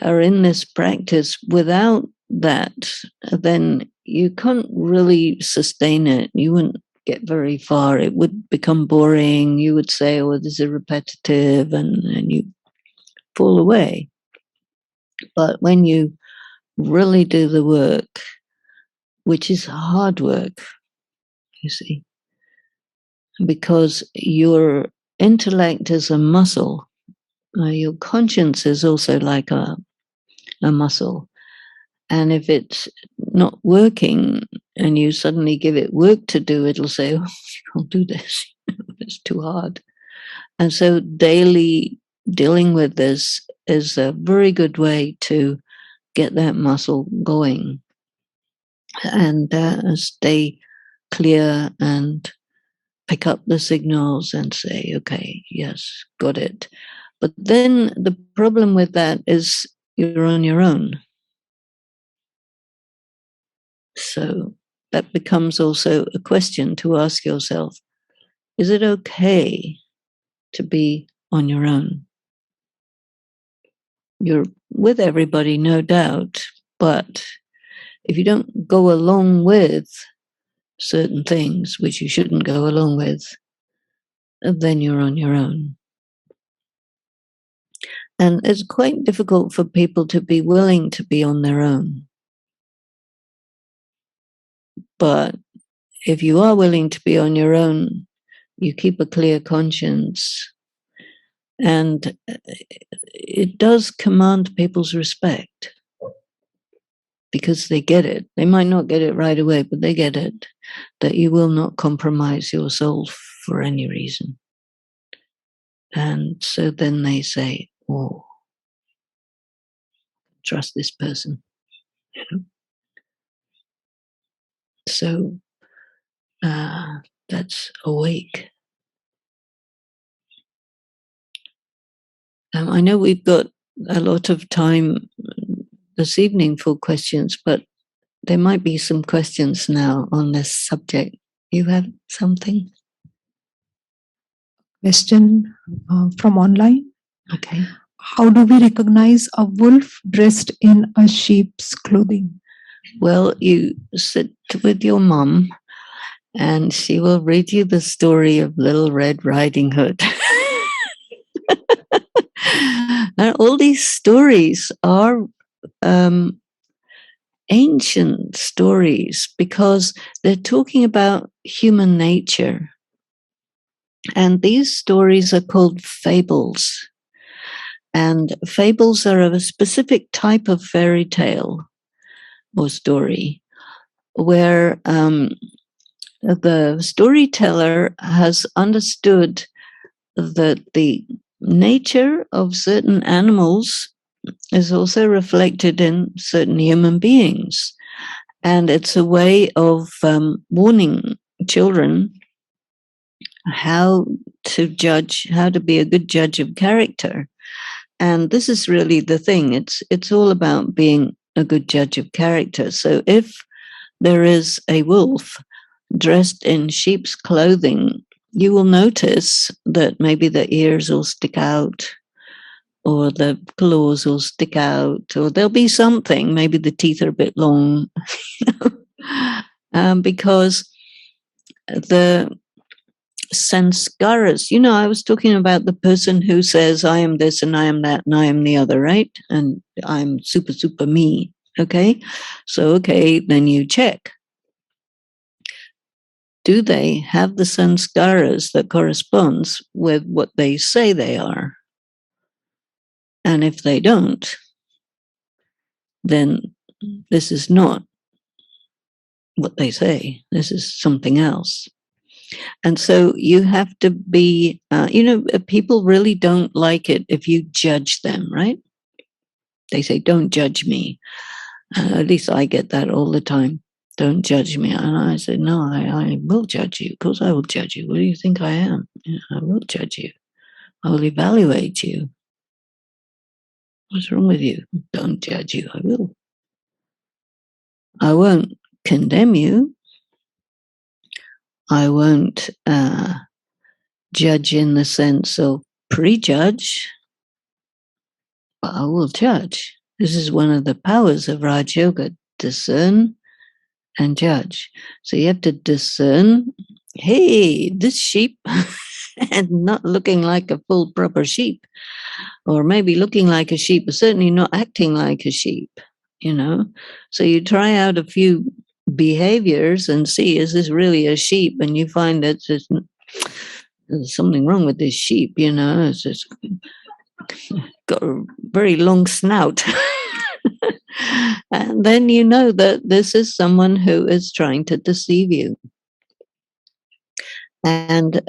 are in this practice without that, then you can't really sustain it. You wouldn't get very far. It would become boring. You would say, oh, this is repetitive, and you fall away. But when you really do the work, which is hard work, you see, because your intellect is a muscle. Your conscience is also like a muscle. And if it's not working and you suddenly give it work to do, it'll say, oh, you can't do this. It's too hard. And so daily dealing with this is a very good way to get that muscle going and stay clear and pick up the signals and say, okay, yes, got it. But then the problem with that is you're on your own. So that becomes also a question to ask yourself. Is it okay to be on your own? You're with everybody, no doubt, but if you don't go along with certain things, which you shouldn't go along with, then you're on your own. And it's quite difficult for people to be willing to be on their own. But if you are willing to be on your own, you keep a clear conscience, and it does command people's respect because they get it. They might not get it right away, but they get it, that you will not compromise your soul for any reason. And so then they say, oh, trust this person. So that's awake. I know we've got a lot of time this evening for questions, but there might be some questions now on this subject. You have something? Question from online. Okay. How do we recognize a wolf dressed in a sheep's clothing? Well, you sit with your mum and she will read you the story of Little Red Riding Hood. And all these stories are ancient stories because they're talking about human nature. And these stories are called fables. And fables are of a specific type of fairy tale or story where the storyteller has understood that the nature of certain animals is also reflected in certain human beings. And it's a way of warning children how to judge, how to be a good judge of character. And this is really the thing. It's all about being a good judge of character. So if there is a wolf dressed in sheep's clothing, you will notice that maybe the ears will stick out, or the claws will stick out, or there'll be something. Maybe the teeth are a bit long, because sanskaras. You know, I was talking about the person who says, I am this and I am that and I am the other, right? And I'm super, super me. Okay. So, okay, then you check. Do they have the sanskaras that corresponds with what they say they are? And if they don't, then this is not what they say. This is something else. And so you have to be, people really don't like it if you judge them, right? They say, don't judge me. At least I get that all the time. Don't judge me. And I said, no, I will judge you. Of course I will judge you. What do you think I am? I will judge you. I will evaluate you. What's wrong with you? Don't judge you. I will. I won't condemn you. I won't judge in the sense of prejudge, but I will judge. This is one of the powers of Raj Yoga, discern and judge. So you have to discern, hey, this sheep, and not looking like a full proper sheep, or maybe looking like a sheep, but certainly not acting like a sheep, you know? So you try out a few behaviors and see, is this really a sheep? And you find that there's something wrong with this sheep, you know? It's just got a very long snout. And then you know that this is someone who is trying to deceive you and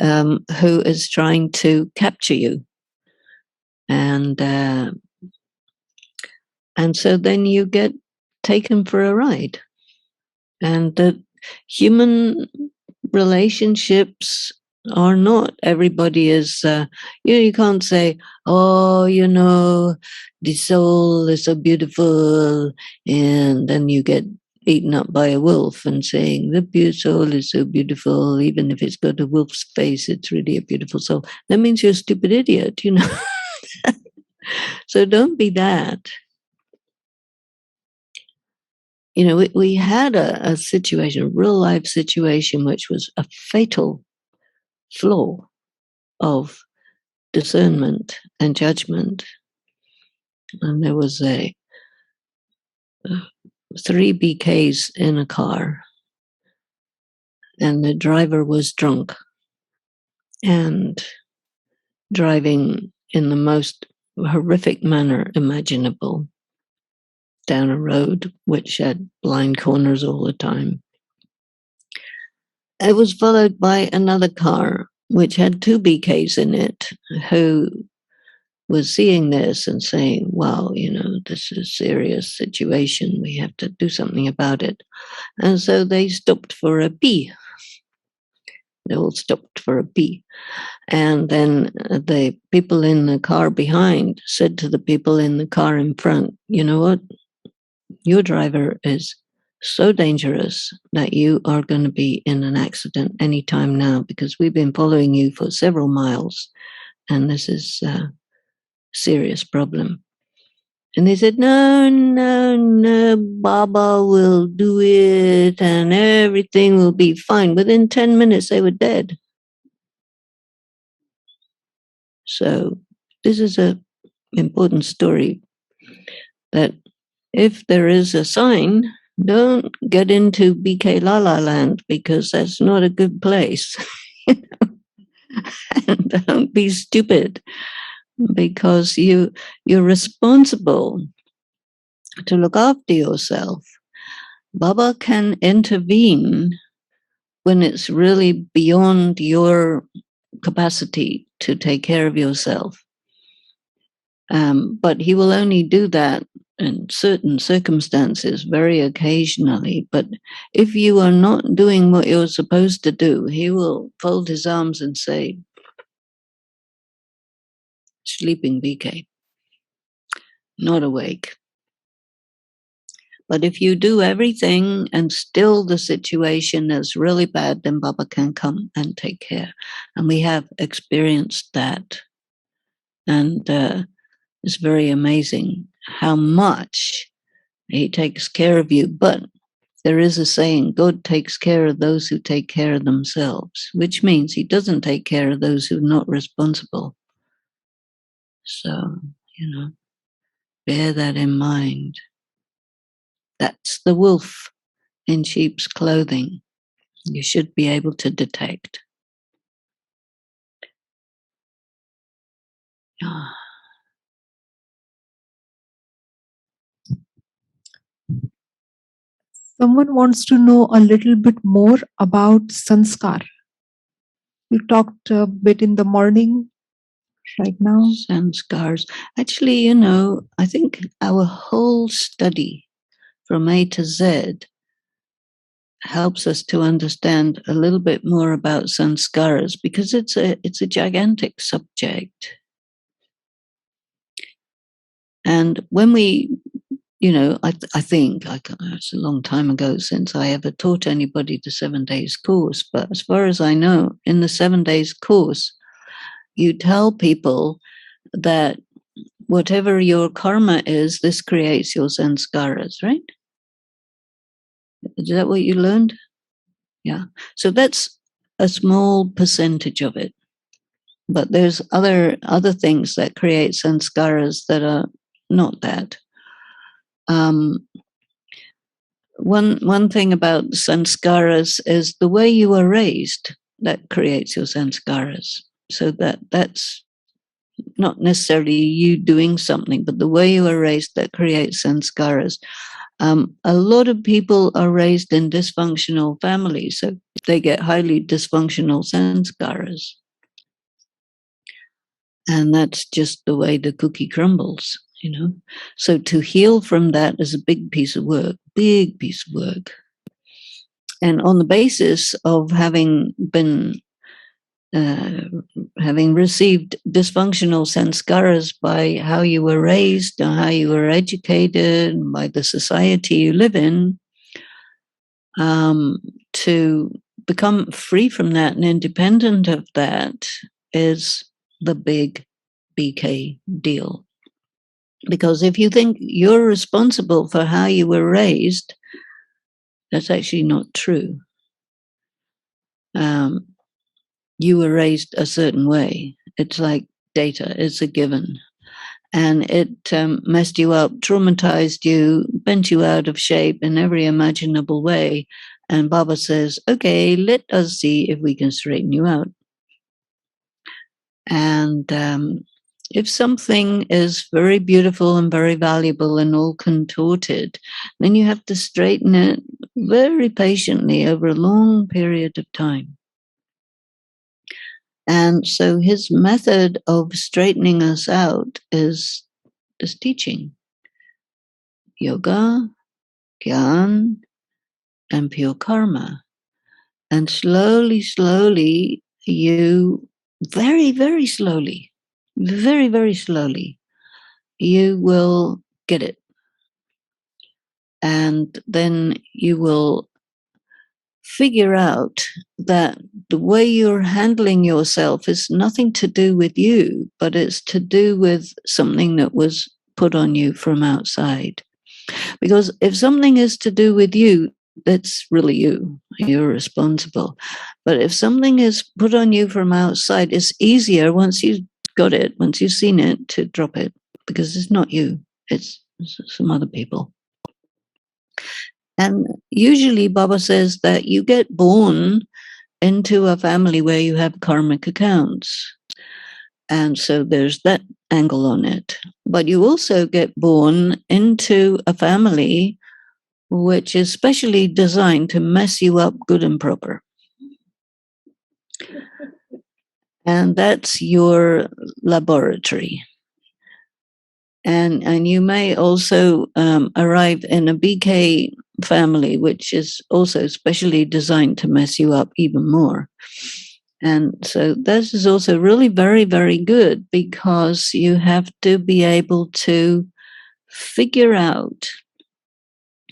who is trying to capture you. And so then you get taken for a ride. And that human relationships are not, everybody is, you can't say, oh, the soul is so beautiful, and then you get eaten up by a wolf and saying, the pure soul is so beautiful, even if it's got a wolf's face, it's really a beautiful soul. That means you're a stupid idiot, So don't be that. We had a situation, a real life situation, which was a fatal flaw of discernment and judgment. And there was 3 BKs in a car, and the driver was drunk and driving in the most horrific manner imaginable down a road which had blind corners all the time. It was followed by another car which had 2 BKs in it, who was seeing this and saying, wow, this is a serious situation. We have to do something about it. And so they stopped for a pee. They all stopped for a pee. And then the people in the car behind said to the people in the car in front, you know what? Your driver is so dangerous that you are going to be in an accident anytime now, because we've been following you for several miles, and this is a serious problem. And they said, no, Baba will do it and everything will be fine. Within 10 minutes, they were dead. So this is an important story, that if there is a sign, don't get into BK Lala land, because that's not a good place. And don't be stupid, because you're responsible to look after yourself. Baba can intervene when it's really beyond your capacity to take care of yourself. But he will only do that in certain circumstances, very occasionally. But if you are not doing what you're supposed to do, he will fold his arms and say, sleeping BK, not awake. But if you do everything and still the situation is really bad, then Baba can come and take care. And we have experienced that. And it's very amazing how much he takes care of you. But there is a saying, God takes care of those who take care of themselves, which means he doesn't take care of those who are not responsible. So, bear that in mind. That's the wolf in sheep's clothing. You should be able to detect. Someone wants to know a little bit more about sanskar. You talked a bit in the morning, right now. Sanskars. Actually, I think our whole study from A to Z helps us to understand a little bit more about sanskaras, because it's a gigantic subject. And when we, I think it's a long time ago since I ever taught anybody the 7 days course, but as far as I know, in the 7 days course, you tell people that whatever your karma is, this creates your sanskaras, right? Is that what you learned? Yeah. So that's a small percentage of it. But there's other things that create sanskaras that are not that. One thing about sanskaras is the way you are raised that creates your sanskaras. So that's not necessarily you doing something, but the way you are raised that creates sanskaras. A lot of people are raised in dysfunctional families, so they get highly dysfunctional sanskaras. And that's just the way the cookie crumbles, So to heal from that is a big piece of work. And on the basis of having received dysfunctional sanskaras by how you were raised, or how you were educated, by the society you live in, to become free from that and independent of that is the big BK deal. Because if you think you're responsible for how you were raised, that's actually not true. You were raised a certain way. It's like data, it's a given. And it messed you up, traumatized you, bent you out of shape in every imaginable way. And Baba says, okay, let us see if we can straighten you out. And if something is very beautiful and very valuable and all contorted, then you have to straighten it very patiently over a long period of time. And so his method of straightening us out is teaching. Yoga, Gyan, and pure karma. And slowly, you, very, very slowly, very, very slowly, you will get it. And then you will figure out that the way you're handling yourself is nothing to do with you, but it's to do with something that was put on you from outside. Because if something is to do with you, that's really you. You're responsible. But if something is put on you from outside, it's easier once you've got it, once you've seen it, to drop it, because it's not you. It's some other people. And usually Baba says that you get born into a family where you have karmic accounts. And so there's that angle on it. But you also get born into a family which is specially designed to mess you up good and proper. And that's your laboratory. And you may also arrive in a BK family, which is also specially designed to mess you up even more. And so this is also really very, very good, because you have to be able to figure out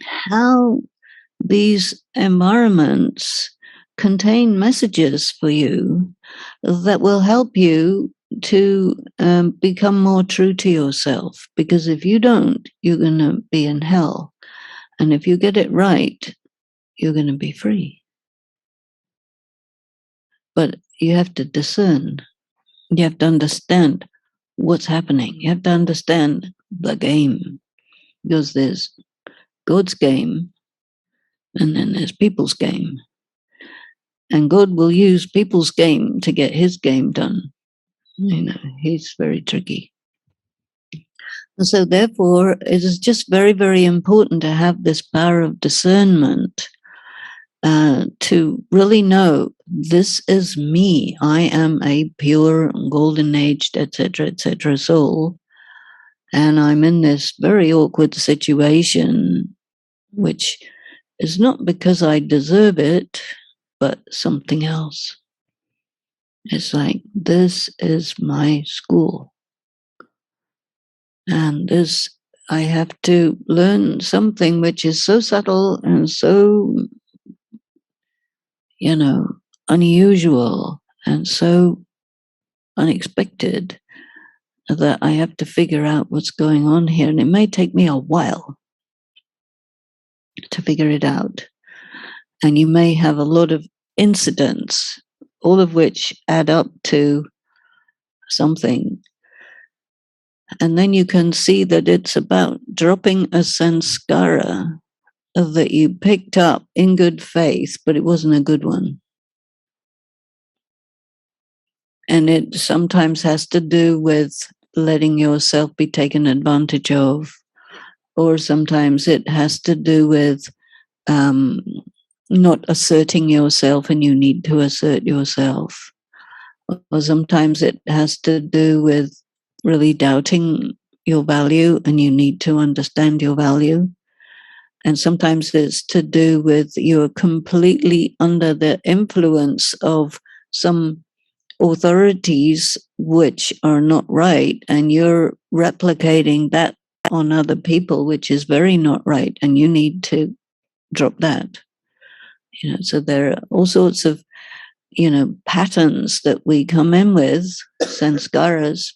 how these environments contain messages for you that will help you to become more true to yourself. Because if you don't, you're going to be in hell. And if you get it right, you're going to be free. But you have to discern. You have to understand what's happening. You have to understand the game. Because there's God's game and then there's people's game. And God will use people's game to get his game done. You know, he's very tricky. And so therefore, it is just very, very important to have this power of discernment, to really know this is me. I am a pure, golden-aged, etc., soul. And I'm in this very awkward situation, which is not because I deserve it, but something else. It's like, this is my school. And this, I have to learn something which is so subtle and so, you know, unusual and so unexpected that I have to figure out what's going on here. And it may take me a while to figure it out. And you may have a lot of incidents, all of which add up to something. And then you can see that it's about dropping a sanskara that you picked up in good faith, but it wasn't a good one. And it sometimes has to do with letting yourself be taken advantage of, or sometimes it has to do with not asserting yourself and you need to assert yourself. Or sometimes it has to do with really doubting your value and you need to understand your value. And sometimes it's to do with you're completely under the influence of some authorities which are not right, and you're replicating that on other people, which is very not right, and you need to drop that. You know, so there are all sorts of, you know, patterns that we come in with, sanskaras.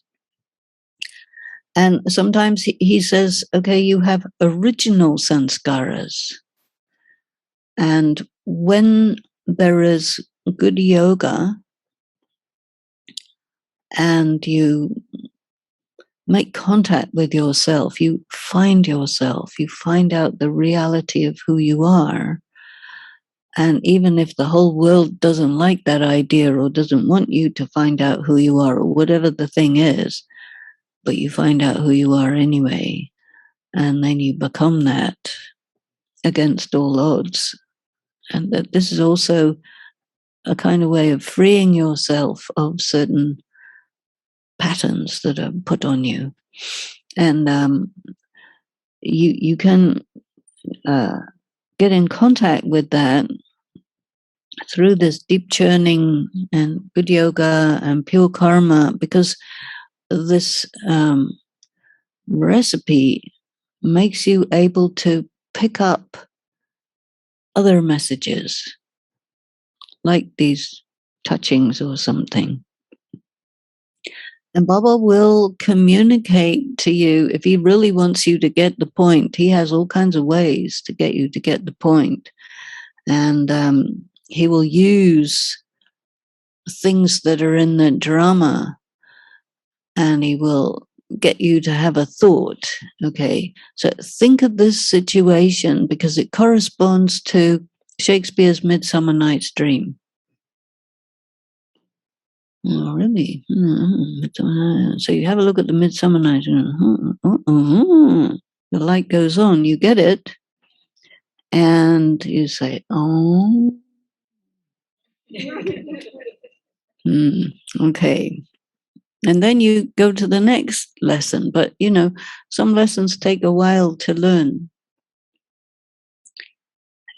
And sometimes he says, okay, you have original sanskaras. And when there is good yoga and you make contact with yourself, you find out the reality of who you are. And even if the whole world doesn't like that idea or doesn't want you to find out who you are or whatever the thing is, but you find out who you are anyway. And then you become that against all odds. And that this is also a kind of way of freeing yourself of certain patterns that are put on you. And you can get in contact with that through this deep churning and good yoga and pure karma, because this recipe makes you able to pick up other messages like these touchings or something. And Baba will communicate to you if he really wants you to get the point. He has all kinds of ways to get you to get the point. And he will use things that are in the drama and he will get you to have a thought. Okay, so think of this situation because it corresponds to Shakespeare's Midsummer Night's Dream. Oh, really? So you have a look at the Midsummer Night's Dream. The light goes on, you get it, and you say, oh. Okay. And then you go to the next lesson. But, you know, some lessons take a while to learn.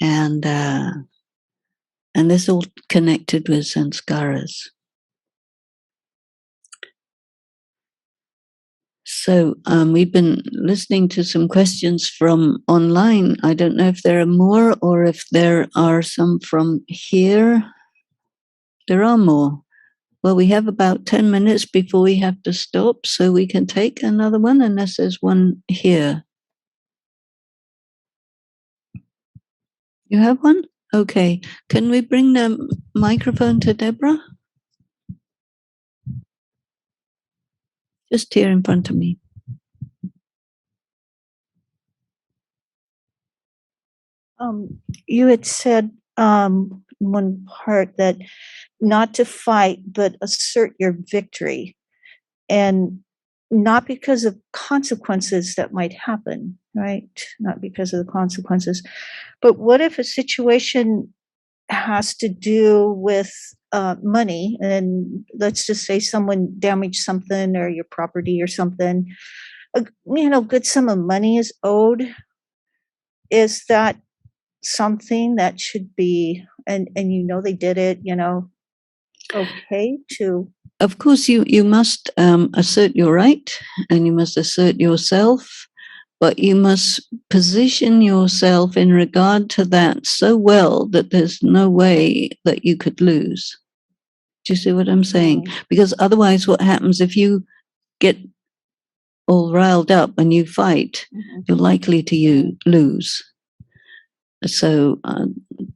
And this all connected with sanskaras. So we've been listening to some questions from online. I don't know if there are more or if there are some from here. There are more. Well, we have about 10 minutes before we have to stop, so we can take another one unless there's one here. You have one? Okay. Can we bring the microphone to Deborah? Just here in front of me. You had said one part that not to fight, but assert your victory, and not because of consequences that might happen, right? Not because of the consequences. But what if a situation has to do with money, and let's just say someone damaged something or your property or something, good sum of money is owed. Is that something that should be, and they did it, okay to? Of course, you must assert your right, and you must assert yourself, but you must position yourself in regard to that so well that there's no way that you could lose. Do you see what I'm saying? Because otherwise, what happens if you get all riled up and you fight, you're likely to lose. So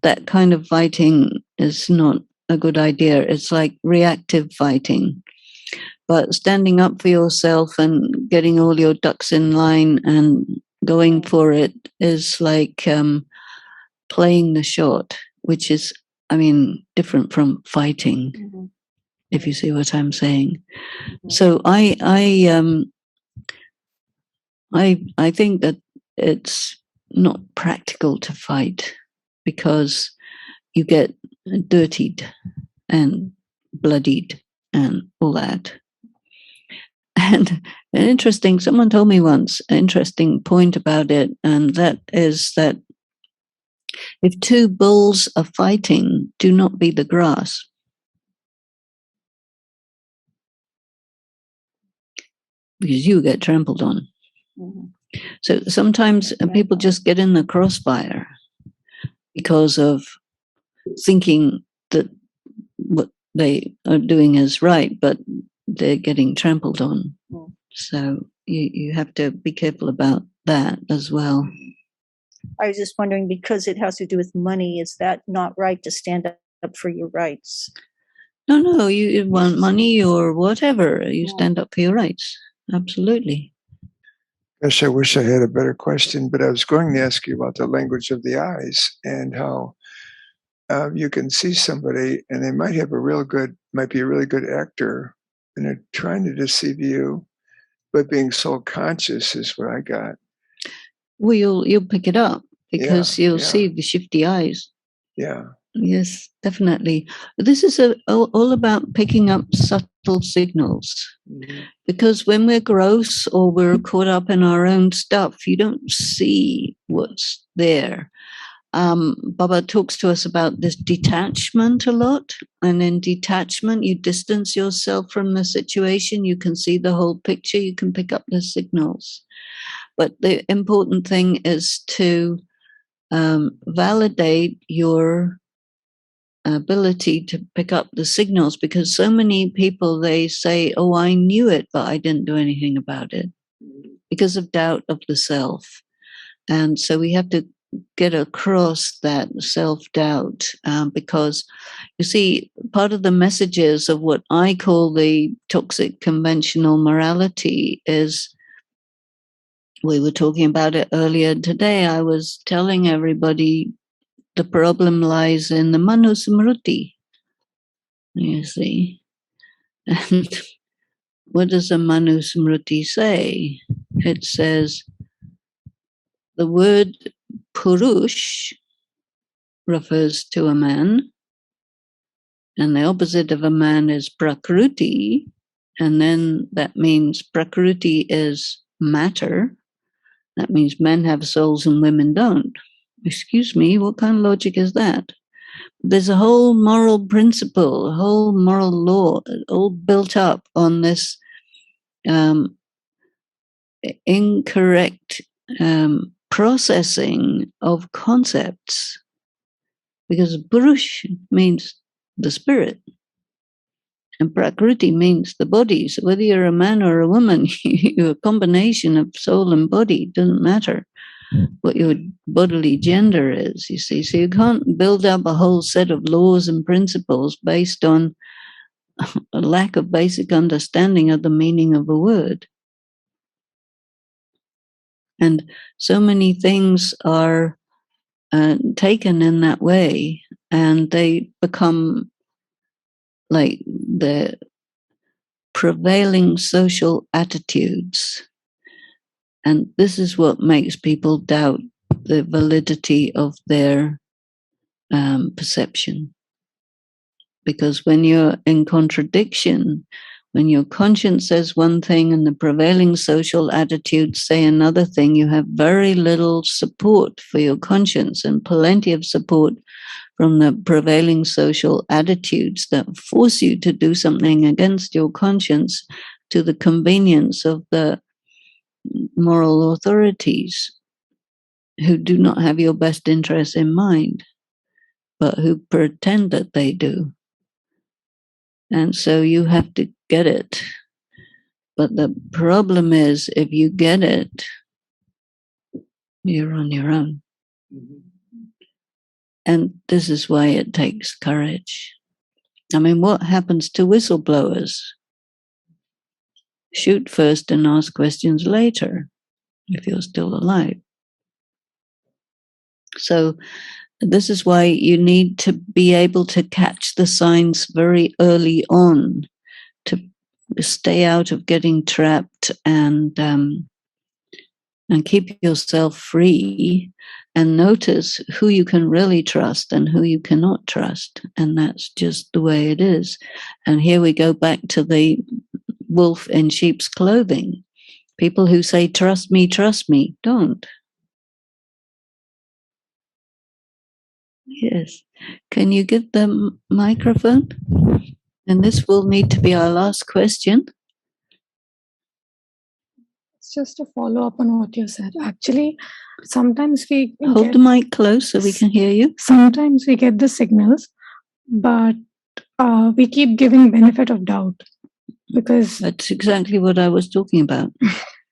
that kind of fighting is not a good idea. It's like reactive fighting. But standing up for yourself and getting all your ducks in line and going for it is like playing the shot, which is, different from fighting, if you see what I'm saying. So I think that it's not practical to fight because you get dirtied and bloodied and all that. And someone told me once, an interesting point about it, and that is that if two bulls are fighting, do not be the grass. Because you get trampled on. So sometimes people just get in the crossfire because of thinking that what they are doing is right, but they're getting trampled on. So you have to be careful about that as well. I was just wondering, because it has to do with money, is that not right to stand up for your rights? No, you want money or whatever, you stand up for your rights. Absolutely. Gosh, I wish I had a better question, but I was going to ask you about the language of the eyes and how you can see somebody and they might be a really good actor, and they're trying to deceive you, but being so conscious is what I got. Well, you'll pick it up because you'll see the shifty eyes. Yeah. Yes, definitely. This is all about picking up subtle signals. Because when we're gross or we're caught up in our own stuff, you don't see what's there. Baba talks to us about this detachment a lot. And in detachment, you distance yourself from the situation. You can see the whole picture. You can pick up the signals. But the important thing is to validate your ability to pick up the signals, because so many people, they say, oh, I knew it, but I didn't do anything about it because of doubt of the self. And so we have to get across that self-doubt because you see, part of the messages of what I call the toxic conventional morality is, we were talking about it earlier today, I was telling everybody the problem lies in the manusmriti. You see, and what does the manusmriti say? It says the word purush refers to a man, and the opposite of a man is prakriti, and then that means prakriti is matter. That means men have souls and women don't. Excuse me, what kind of logic is that? There's a whole moral principle, a whole moral law, all built up on this incorrect processing of concepts. Because Purush means the spirit, and Prakriti means the body. So whether you're a man or a woman, you're a combination of soul and body, doesn't matter. what your bodily gender is, you see. So you can't build up a whole set of laws and principles based on a lack of basic understanding of the meaning of a word. And so many things are taken in that way, and they become like the prevailing social attitudes. And this is what makes people doubt the validity of their perception. Because when you're in contradiction, when your conscience says one thing and the prevailing social attitudes say another thing, you have very little support for your conscience and plenty of support from the prevailing social attitudes that force you to do something against your conscience to the convenience of the moral authorities who do not have your best interests in mind, but who pretend that they do. And so you have to get it. But the problem is, if you get it, you're on your own. And this is why it takes courage. I mean, what happens to whistleblowers? Shoot first and ask questions later, if you're still alive. So this is why you need to be able to catch the signs very early on, to stay out of getting trapped and keep yourself free, and notice who you can really trust and who you cannot trust. And that's just the way it is. And here we go back to the wolf in sheep's clothing. People who say, trust me, don't. Yes. Can you give the microphone? And this will need to be our last question. It's just a follow up on what you said. Actually, sometimes we Hold the mic close so we can hear you. Sometimes we get the signals, but we keep giving benefit of doubt because That's exactly what I was talking about,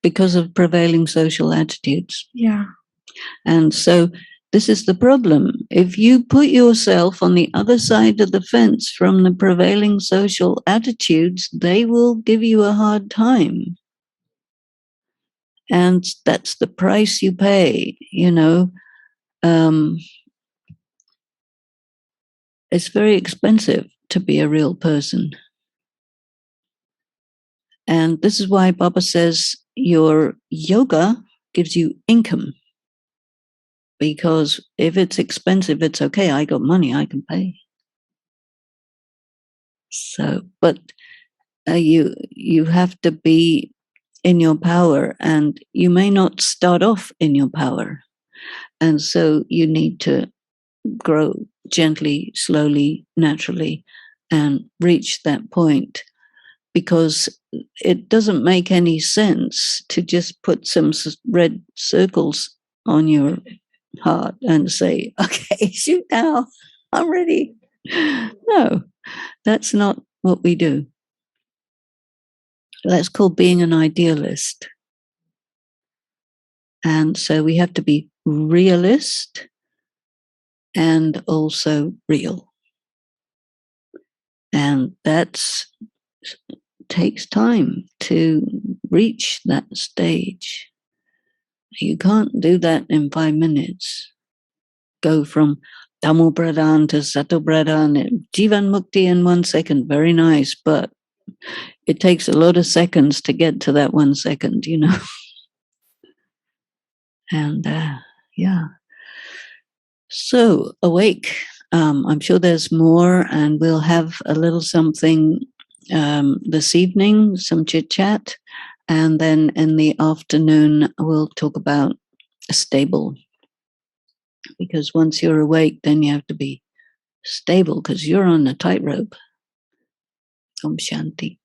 because of prevailing social attitudes. Yeah. And so this is the problem. If you put yourself on the other side of the fence from the prevailing social attitudes, they will give you a hard time. And that's the price you pay, you know. It's very expensive to be a real person. And this is why Baba says your yoga gives you income. Because if it's expensive, it's okay. I got money, I can pay. So, but you have to be in your power, and you may not start off in your power. And so you need to grow gently, slowly, naturally, and reach that point, because it doesn't make any sense to just put some red circles on your heart and say, okay, shoot now, I'm ready. No, that's not what we do. That's called being an idealist. And so we have to be realist and also real. And that takes time to reach that stage. You can't do that in 5 minutes. Go from Tamo Pradhan to Sato Pradhan, Jivan Mukti in 1 second. Very nice, but it takes a lot of seconds to get to that 1 second, you know. And yeah. So awake. I'm sure there's more, and we'll have a little something this evening, some chit chat, and then in the afternoon we'll talk about stable. Because once you're awake, then you have to be stable, because you're on a tightrope. Om Shanti.